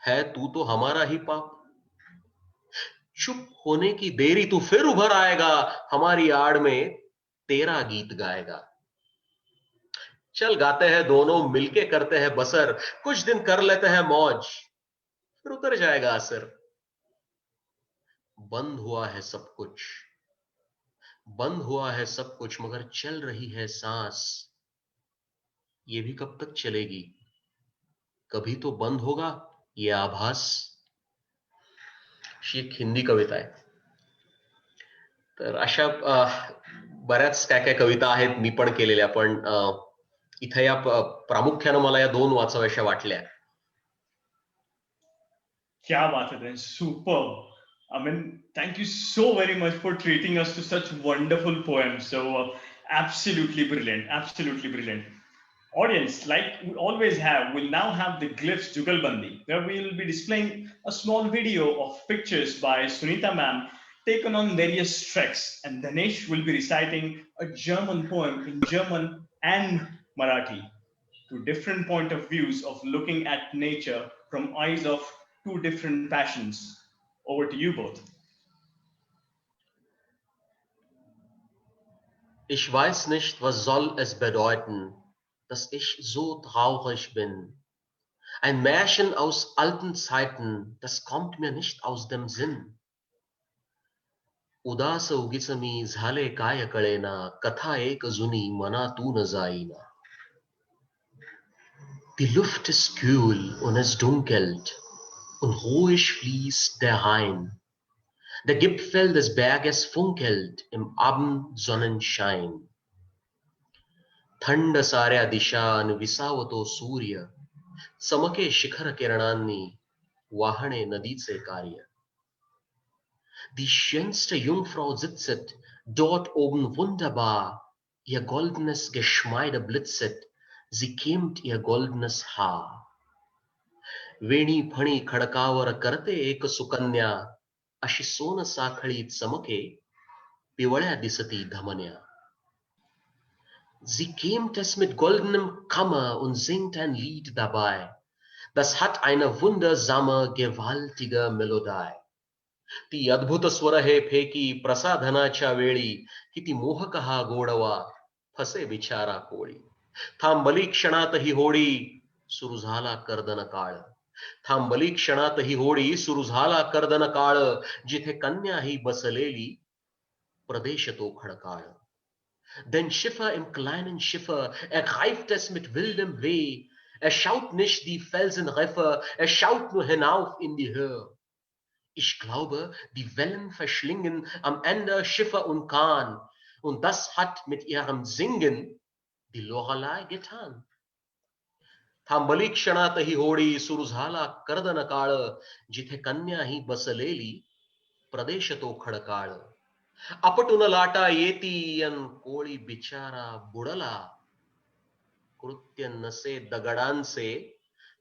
है तू तो हमारा ही पाप, चुप होने की देरी तू फिर उभर आएगा, हमारी आड़ में तेरा गीत गाएगा, चल गाते हैं दोनों मिलके करते हैं बसर, कुछ दिन कर लेते हैं मौज, फिर उतर जाएगा असर, बंद हुआ है सब कुछ, बंद हुआ है सब कुछ, मगर चल रही है सांस, ये भी कब तक चलेगी, कभी तो बंद होगा ये आभास. ही एक हिंदी कविता आहे. तर अशा बऱ्याच काय काय कविता आहेत मी पण केलेल्या, पण इथे या प्रामुख्यानं मला या दोन वाचाव्याशा वाटल्या. Kya baat hai, then superb. I mean, thank you so very much for treating us to such wonderful poems. So absolutely brilliant, absolutely brilliant. Audience, like we always have, we'll now have the Glyphs Jugalbandi, where we'll be displaying a small video of pictures by Sunita ma'am taken on various treks, and Dhanesh will be reciting a German poem in German and Marathi, two different point of views of looking at nature from eyes of two different passions. Over to you both. Ich weiß nicht, was soll es bedeuten, dass ich so traurig bin. Ein Märchen aus alten Zeiten, das kommt mir nicht aus dem Sinn. उदास उगीच मी झाले काय कळेना, कथा एक जुनी मनातून जाईना. Die Luft ist kühl und es dunkelt und ruhig fließt der Rhein. Der Gipfel des Berges funkelt im Abendsonnenschein. थंड साऱ्या दिशा अन विसावतो सूर्य, चमके शिखर किरणांनी वाहणे नदीचे कार्य. Die schönste Jungfrau sitzet dort oben wunderbar, ihr goldenes Geschmeide blitzet, sie kämmt ihr goldenes Haar. वेणी फणी खडकावर करते एक सुकन्या, अशी सोन साखळी चमके, पिवळ्या दिसती धमन्या. Sie kämmt es mit goldenem Kammer und singt ein Lied dabei. Das hat eine wundersame, gewaltige Melodie. ती अद्भुत स्वर हे फेकी प्रसाधनाच्या वेळी, किती मोहक हा गोडवा, फसे बिचारा कोळी. थांबली क्षणात ही होडी, सुरू झाला कर्दन काळ. थांबली क्षणात ही होडी, सुरू झाला कर्दन काळ. जिथे कन्या ही बसलेली, प्रदेश तो खडकाळ. Den Schiffer im kleinen Schiffer ergreift es mit wildem Weh. Schaut nicht die Felsenriffe, schaut nur hinauf in die Höhe. Ich glaube, die Wellen verschlingen am Ende Schiffer und Kahn. Und das hat mit ihrem Singen die Lorelei getan. थांबली क्षणात ही होडी, सुरू झाला कर्दन काळ. जिथे कन्या ही बसलेली, प्रदेश तो खडकाळ. आपटून लाटा येती अन कोळी बिचारा बुडला. कृत्य नसे दगडांचे,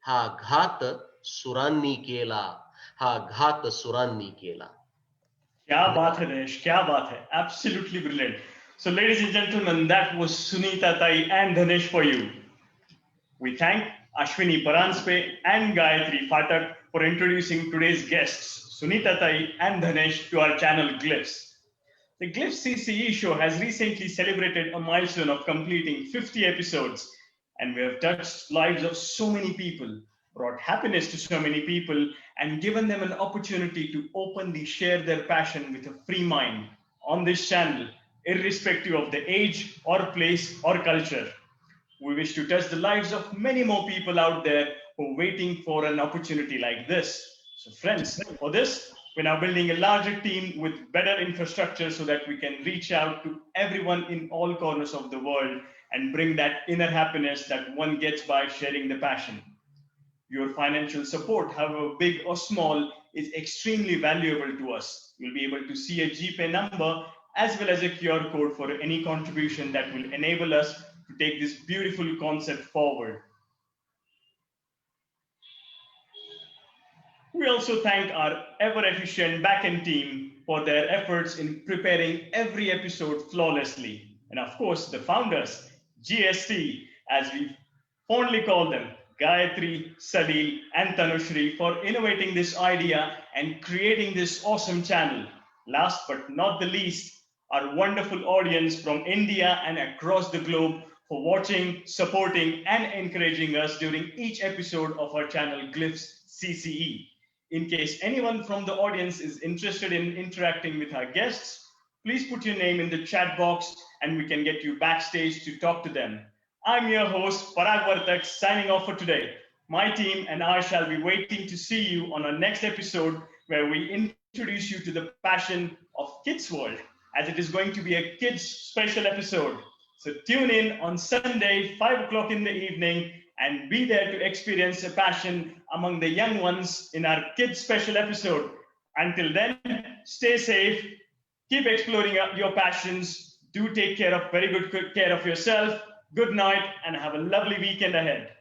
हा घात सुरांनी केला. हा घात सुरांनी केला. Kya baat hai, Dinesh? Kya baat hai? Absolutely brilliant. So, ladies and gentlemen, that was Sunita Tai and Dhanesh for you. We thank Ashwini Paranspe and Gayatri Phatak for introducing today's guests, Sunita Tai and Dhanesh, to our channel Glyphs. The Glyphs CCE show has recently celebrated a milestone of completing 50 episodes, and we have touched lives of so many people, brought happiness to so many people, and given them an opportunity to openly share their passion with a free mind on this channel, irrespective of the age or place or culture. We wish to touch the lives of many more people out there who are waiting for an opportunity like this. So friends, for this, we're now building a larger team with better infrastructure so that we can reach out to everyone in all corners of the world and bring that inner happiness that one gets by sharing the passion. Your financial support, however big or small, is extremely valuable to us. You'll be able to see a GPay number as well as a QR code for any contribution that will enable us to take this beautiful concept forward. We also thank our ever-efficient backend team for their efforts in preparing every episode flawlessly. And of course, the founders, GST, as we fondly call them, Gayatri, Salil, and Tanushri, for innovating this idea and creating this awesome channel. Last but not the least, our wonderful audience from India and across the globe for watching, supporting, and encouraging us during each episode of our channel Glyphs CCE. In case anyone from the audience is interested in interacting with our guests, please put your name in the chat box and we can get you backstage to talk to them. I'm your host, Parag Vartak, signing off for today. My team and I shall be waiting to see you on our next episode where we introduce you to the passion of Kids World, as it is going to be a kids special episode. So tune in on Sunday, 5 o'clock in the evening, and be there to experience a passion among the young ones in our kids special episode. Until then, stay safe, keep exploring your passions, do take very good care of yourself. Good night and have a lovely weekend ahead.